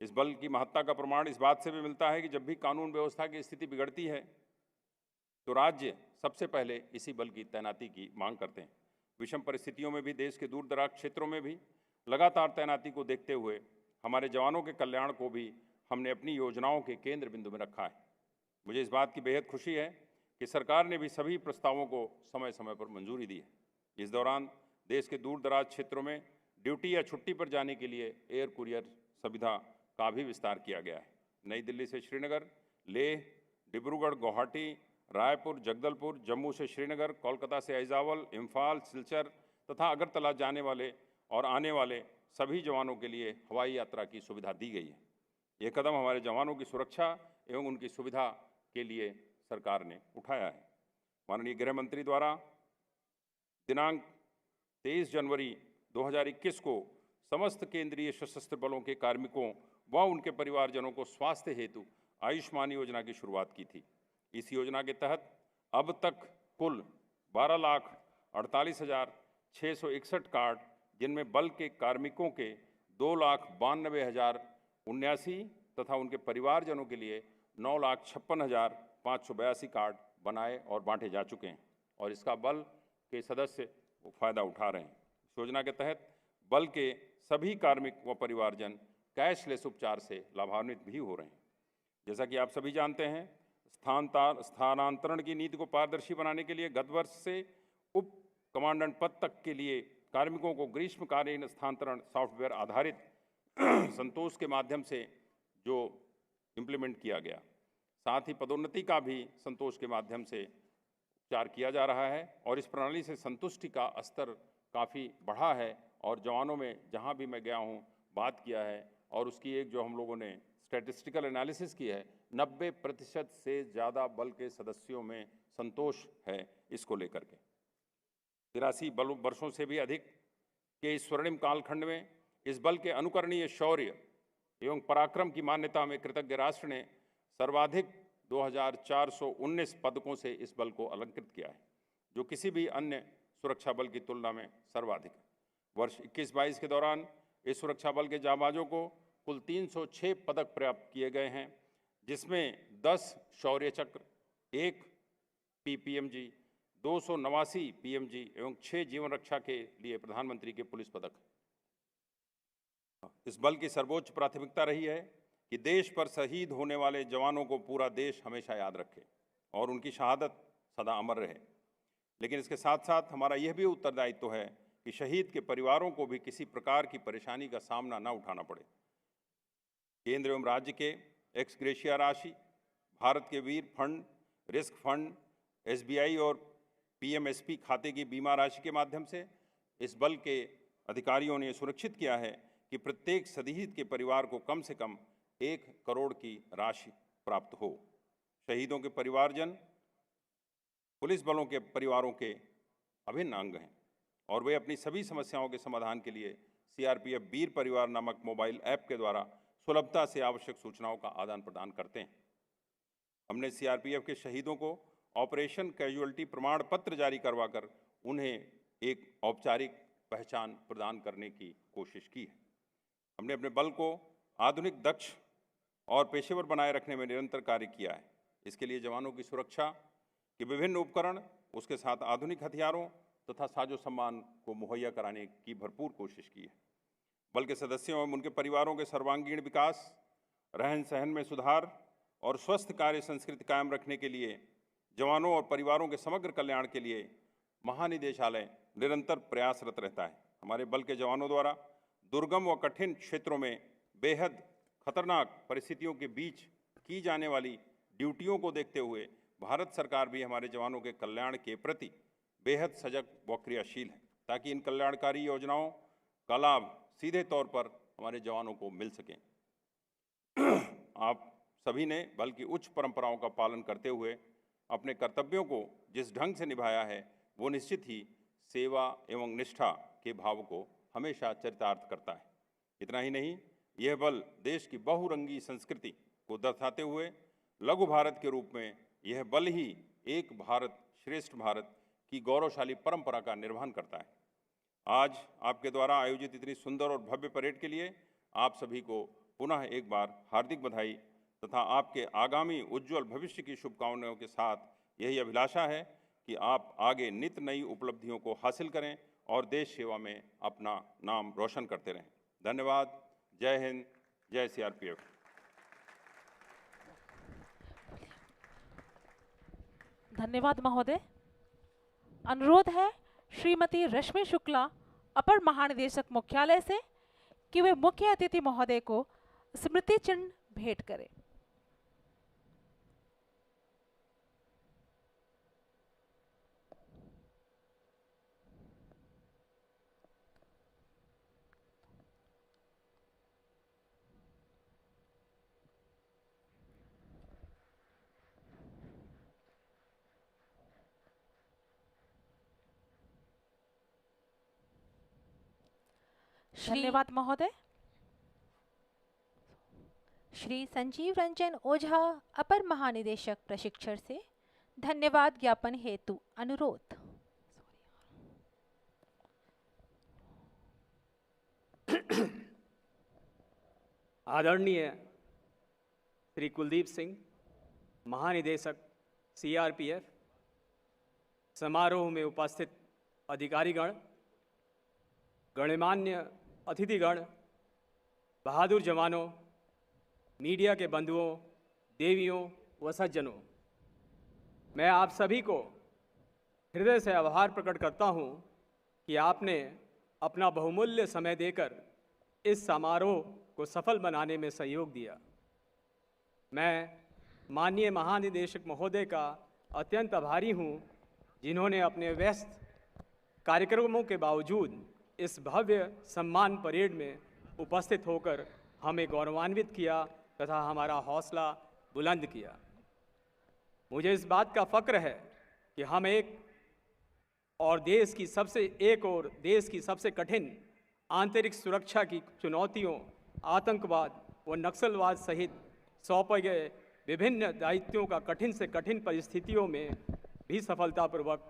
इस बल की महत्ता का प्रमाण इस बात से भी मिलता है कि जब भी कानून व्यवस्था की स्थिति बिगड़ती है तो राज्य सबसे पहले इसी बल की तैनाती की मांग करते हैं। विषम परिस्थितियों में भी देश के दूर दराज क्षेत्रों में भी लगातार तैनाती को देखते हुए हमारे जवानों के कल्याण को भी हमने अपनी योजनाओं के केंद्र बिंदु में रखा है। मुझे इस बात की बेहद खुशी है कि सरकार ने भी सभी प्रस्तावों को समय समय पर मंजूरी दी है। इस दौरान देश के दूर दराज क्षेत्रों में ड्यूटी या छुट्टी पर जाने के लिए एयर कुरियर सुविधा का भी विस्तार किया गया है। नई दिल्ली से श्रीनगर, लेह, डिब्रूगढ़, गुवाहाटी, रायपुर, जगदलपुर, जम्मू से श्रीनगर, कोलकाता से ऐजावल, इम्फाल, सिलचर तथा अगरतला जाने वाले और आने वाले सभी जवानों के लिए हवाई यात्रा की सुविधा दी गई है। ये कदम हमारे जवानों की सुरक्षा एवं उनकी सुविधा के लिए सरकार ने उठाया है। माननीय गृह मंत्री द्वारा दिनांक 23 जनवरी 2021 को समस्त केंद्रीय सशस्त्र बलों के कार्मिकों व उनके परिवारजनों को स्वास्थ्य हेतु आयुष्मान योजना की शुरुआत की थी। इस योजना के तहत अब तक कुल 12,48,661 कार्ड, जिनमें बल के कार्मिकों के 2,92,079 तथा उनके परिवारजनों के लिए 9,56,582 कार्ड बनाए और बांटे जा चुके हैं और इसका बल के सदस्य फ़ायदा उठा रहे हैं। इस योजना के तहत बल के सभी कार्मिक व परिवारजन कैशलेस उपचार से लाभान्वित भी हो रहे हैं। जैसा कि आप सभी जानते हैं, स्थानांतरण की नीति को पारदर्शी बनाने के लिए गत वर्ष से उप कमांडेंट पद तक के लिए कार्मिकों को ग्रीष्मकालीन स्थानांतरण सॉफ्टवेयर आधारित संतोष के माध्यम से जो इम्प्लीमेंट किया गया, साथ ही पदोन्नति का भी संतोष के माध्यम से उपचार किया जा रहा है और इस प्रणाली से संतुष्टि का स्तर काफ़ी बढ़ा है और जवानों में जहां भी मैं गया हूं बात किया है और उसकी एक जो हम लोगों ने स्टैटिस्टिकल एनालिसिस की है, 90% से ज़्यादा बल के सदस्यों में संतोष है इसको लेकर के। 83 वर्षों से भी अधिक के इस स्वर्णिम कालखंड में इस बल के अनुकरणीय शौर्य एवं पराक्रम की मान्यता में कृतज्ञ राष्ट्र ने सर्वाधिक 2,419 पदकों से इस बल को अलंकृत किया है, जो किसी भी अन्य सुरक्षा बल की तुलना में सर्वाधिक है। वर्ष 21-22 के दौरान इस सुरक्षा बल के जांबाजों को कुल 306 पदक प्राप्त किए गए हैं, जिसमें 10 शौर्य चक्र, 1 PPMG, 289 PMG एवं 6 जीवन रक्षा के लिए प्रधानमंत्री के पुलिस पदक। इस बल की सर्वोच्च प्राथमिकता रही है कि देश पर शहीद होने वाले जवानों को पूरा देश हमेशा याद रखे और उनकी शहादत सदा अमर रहे। लेकिन इसके साथ साथ हमारा यह भी उत्तरदायित्व है कि शहीद के परिवारों को भी किसी प्रकार की परेशानी का सामना न उठाना पड़े। केंद्र एवं राज्य के एक्स ग्रेशिया राशि, भारत के वीर फंड, रिस्क फंड, SBI और PMSP खाते की बीमा राशि के माध्यम से इस बल के अधिकारियों ने सुनिश्चित किया है कि प्रत्येक शहीद के परिवार को कम से कम 1 करोड़ की राशि प्राप्त हो। शहीदों के परिवारजन पुलिस बलों के परिवारों के अभिन्न अंग हैं और वे अपनी सभी समस्याओं के समाधान के लिए सीआरपीएफ वीर परिवार नामक मोबाइल ऐप के द्वारा सुलभता से आवश्यक सूचनाओं का आदान प्रदान करते हैं। हमने सीआरपीएफ के शहीदों को ऑपरेशन कैजुअल्टी प्रमाण पत्र जारी करवाकर उन्हें एक औपचारिक पहचान प्रदान करने की कोशिश की है। हमने अपने बल को आधुनिक, दक्ष और पेशेवर बनाए रखने में निरंतर कार्य किया है। इसके लिए जवानों की सुरक्षा के विभिन्न उपकरण, उसके साथ आधुनिक हथियारों तथा साजो सामान को मुहैया कराने की भरपूर कोशिश की है। बल के सदस्यों एवं उनके परिवारों के सर्वांगीण विकास, रहन सहन में सुधार और स्वस्थ कार्य संस्कृति कायम रखने के लिए जवानों और परिवारों के समग्र कल्याण के लिए महानिदेशालय निरंतर प्रयासरत रहता है। हमारे बल के जवानों द्वारा दुर्गम व कठिन क्षेत्रों में बेहद खतरनाक परिस्थितियों के बीच की जाने वाली ड्यूटियों को देखते हुए भारत सरकार भी हमारे जवानों के कल्याण के प्रति बेहद सजग व क्रियाशील है, ताकि इन कल्याणकारी योजनाओं का लाभ सीधे तौर पर हमारे जवानों को मिल सके। आप सभी ने बल की उच्च परंपराओं का पालन करते हुए अपने कर्तव्यों को जिस ढंग से निभाया है, वो निश्चित ही सेवा एवं निष्ठा के भाव को हमेशा चरितार्थ करता है। इतना ही नहीं, यह बल देश की बहुरंगी संस्कृति को दर्शाते हुए लघु भारत के रूप में यह बल ही एक भारत श्रेष्ठ भारत की गौरवशाली परंपरा का निर्वहन करता है। आज आपके द्वारा आयोजित इतनी सुंदर और भव्य परेड के लिए आप सभी को पुनः एक बार हार्दिक बधाई तथा आपके आगामी उज्जवल भविष्य की शुभकामनाओं के साथ यही अभिलाषा है कि आप आगे नित नई उपलब्धियों को हासिल करें और देश सेवा में अपना नाम रोशन करते रहें। धन्यवाद। जय हिंद, जय सीआरपीएफ। धन्यवाद महोदय। अनुरोध है श्रीमती रश्मि शुक्ला, अपर महानिदेशक मुख्यालय से, कि वे मुख्य अतिथि महोदय को स्मृति चिन्ह भेंट करें। धन्यवाद महोदय। श्री संजीव रंजन ओझा, अपर महानिदेशक प्रशिक्षण से धन्यवाद ज्ञापन हेतु अनुरोध। आदरणीय श्री कुलदीप सिंह, महानिदेशक सीआरपीएफ, समारोह में उपस्थित अधिकारीगण, गणमान्य अतिथिगण, बहादुर जवानों, मीडिया के बंधुओं, देवियों व सज्जनों, मैं आप सभी को हृदय से आभार प्रकट करता हूं कि आपने अपना बहुमूल्य समय देकर इस समारोह को सफल बनाने में सहयोग दिया। मैं माननीय महानिदेशक महोदय का अत्यंत आभारी हूं, जिन्होंने अपने व्यस्त कार्यक्रमों के बावजूद इस भव्य सम्मान परेड में उपस्थित होकर हमें गौरवान्वित किया तथा हमारा हौसला बुलंद किया। मुझे इस बात का फ़क्र है कि हम देश की सबसे कठिन आंतरिक सुरक्षा की चुनौतियों, आतंकवाद व नक्सलवाद सहित सौंपे गए विभिन्न दायित्वों का कठिन से कठिन परिस्थितियों में भी सफलतापूर्वक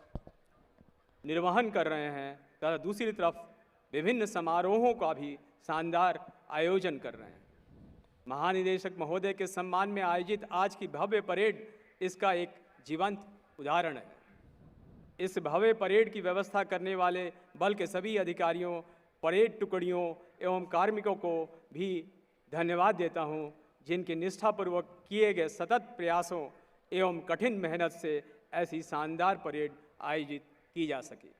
निर्वहन कर रहे हैं तथा दूसरी तरफ विभिन्न समारोहों का भी शानदार आयोजन कर रहे हैं। महानिदेशक महोदय के सम्मान में आयोजित आज की भव्य परेड इसका एक जीवंत उदाहरण है। इस भव्य परेड की व्यवस्था करने वाले बल के सभी अधिकारियों, परेड टुकड़ियों एवं कार्मिकों को भी धन्यवाद देता हूं, जिनके निष्ठापूर्वक किए गए सतत प्रयासों एवं कठिन मेहनत से ऐसी शानदार परेड आयोजित की जा सकी।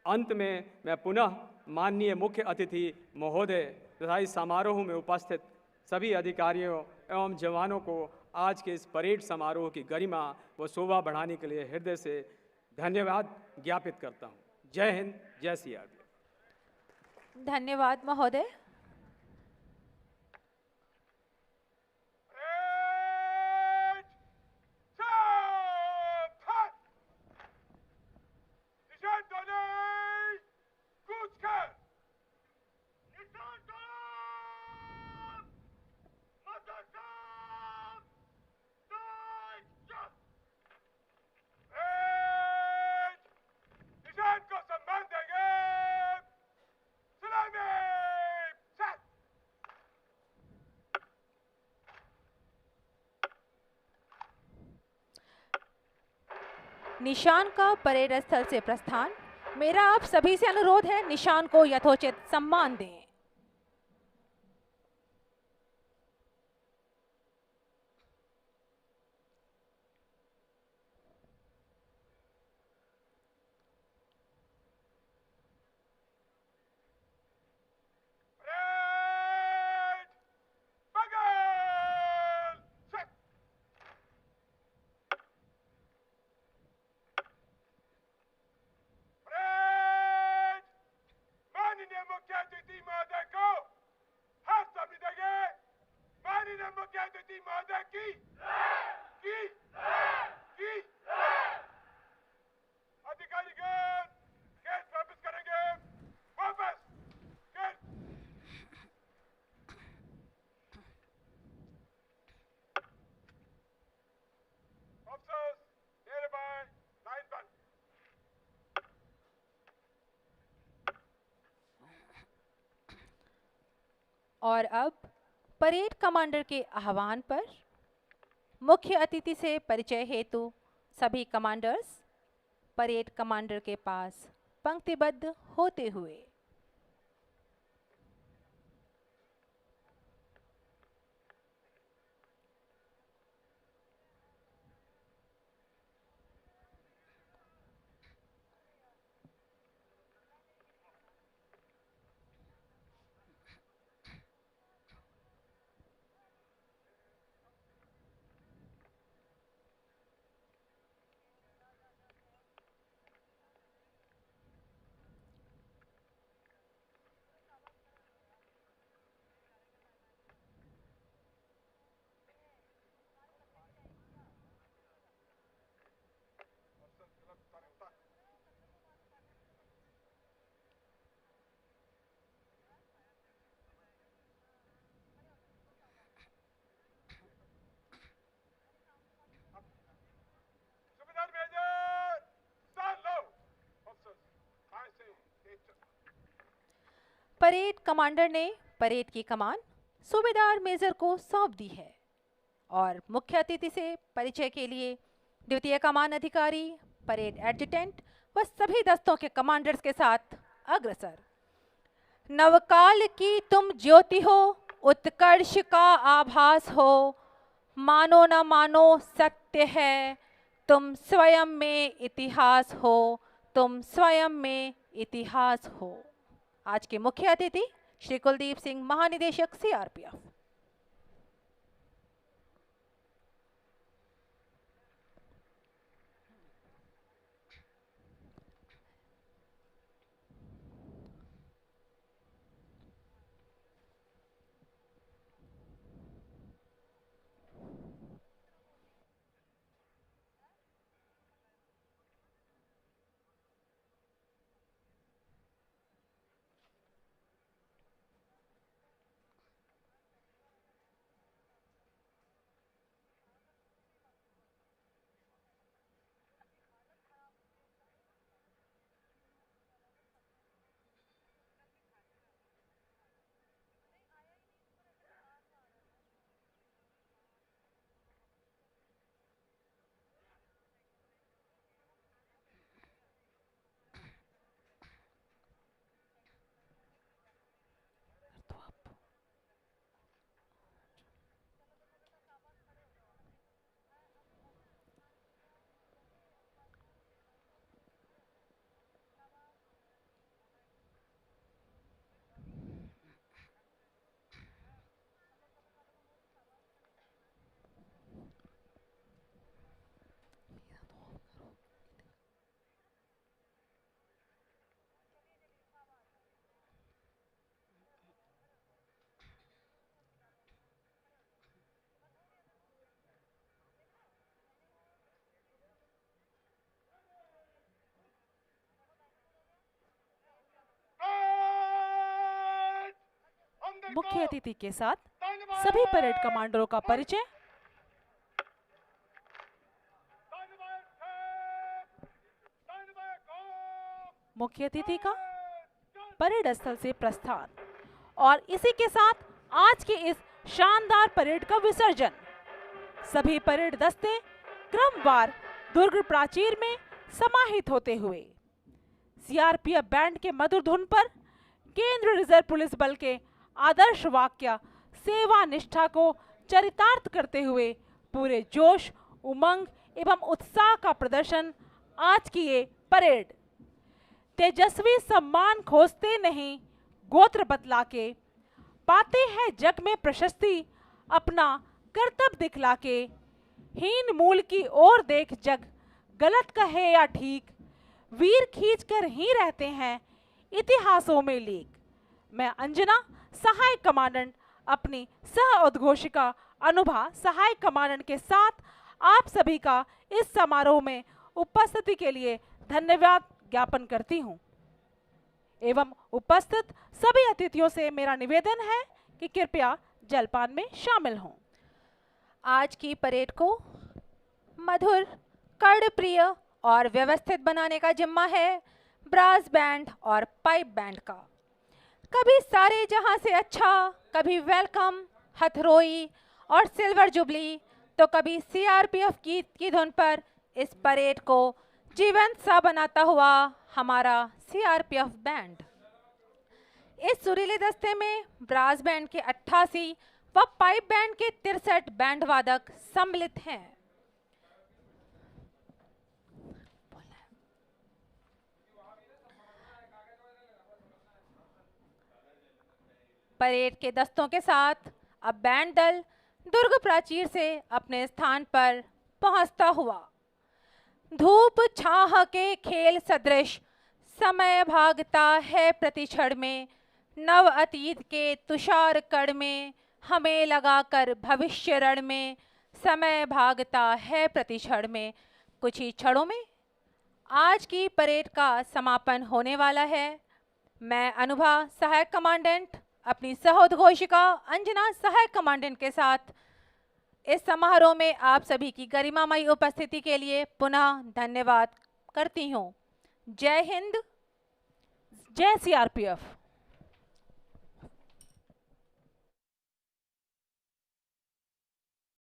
अंत में मैं पुनः माननीय मुख्य अतिथि महोदय तथा इस समारोह में उपस्थित सभी अधिकारियों एवं जवानों को आज के इस परेड समारोह की गरिमा व शोभा बढ़ाने के लिए हृदय से धन्यवाद ज्ञापित करता हूँ। जय हिंद, जय सीआरपीएफ। धन्यवाद महोदय। निशान का परेड स्थल से प्रस्थान। मेरा आप सभी से अनुरोध है, निशान को यथोचित सम्मान दें। और अब परेड कमांडर के आह्वान पर मुख्य अतिथि से परिचय हेतु सभी कमांडर्स परेड कमांडर के पास पंक्तिबद्ध होते हुए। परेड कमांडर ने परेड की कमान सूबेदार मेजर को सौंप दी है और मुख्य अतिथि से परिचय के लिए द्वितीय कमान अधिकारी, परेड एडजुटेंट व सभी दस्तों के कमांडर्स के साथ अग्रसर। नवकाल की तुम ज्योति हो, उत्कर्ष का आभास हो, मानो न मानो सत्य है, तुम स्वयं में इतिहास हो, तुम स्वयं में इतिहास हो। आज के मुख्य अतिथि श्री कुलदीप सिंह, महानिदेशक सीआरपीएफ। मुख्य अतिथि के साथ सभी परेड कमांडरों का परिचय। मुख्य अतिथि का परेड स्थल से प्रस्थान और इसी के साथ आज के इस शानदार परेड का विसर्जन। सभी परेड दस्ते क्रमवार दुर्ग प्राचीर में समाहित होते हुए सीआरपीएफ बैंड के मधुर धुन पर केंद्रीय रिजर्व पुलिस बल के आदर्श वाक्य सेवा निष्ठा को चरितार्थ करते हुए पूरे जोश, उमंग एवं उत्साह का प्रदर्शन आज की ये परेड तेजस्वी सम्मान खोजते नहीं गोत्र बतला के, पाते हैं जग में प्रशस्ति अपना कर्तव्य दिखला के, हीन मूल की ओर देख जग गलत कहे या ठीक, वीर खींच कर ही रहते हैं इतिहासों में लीक। मैं अंजना सहायक कमांडेंट अपनी सह उद्घोषिका अनुभा सहायक कमांडेंट के साथ आप सभी का इस समारोह में उपस्थिति के लिए धन्यवाद ज्ञापन करती हूं एवं उपस्थित सभी अतिथियों से मेरा निवेदन है कि कृपया जलपान में शामिल हों। आज की परेड को मधुर, कर्णप्रिय और व्यवस्थित बनाने का जिम्मा है ब्रास बैंड और पाइप बैंड का। कभी सारे जहां से अच्छा, कभी वेलकम, हथरोई और सिल्वर जुबली, तो कभी सीआरपीएफ गीत की धुन पर इस परेड को जीवंत सा बनाता हुआ हमारा सीआरपीएफ बैंड। इस सुरीले दस्ते में ब्रास बैंड के 88 व पाइप बैंड के 63 बैंड वादक सम्मिलित हैं। परेड के दस्तों के साथ अब बैंड दल दुर्ग प्राचीर से अपने स्थान पर पहुंचता हुआ धूप छाह के खेल सदृश समय भागता है प्रतिक्षण में, नव अतीत के तुषार कण में हमें लगाकर भविष्य रण में, समय भागता है प्रतिक्षण में। कुछ ही क्षणों में आज की परेड का समापन होने वाला है। मैं अनुभा सहायक कमांडेंट अपनी सहोद्घोषिका अंजना सहायक कमांडेंट के साथ इस समारोह में आप सभी की गरिमामयी उपस्थिति के लिए पुनः धन्यवाद करती हूँ। जय हिंद, जय सीआरपीएफ।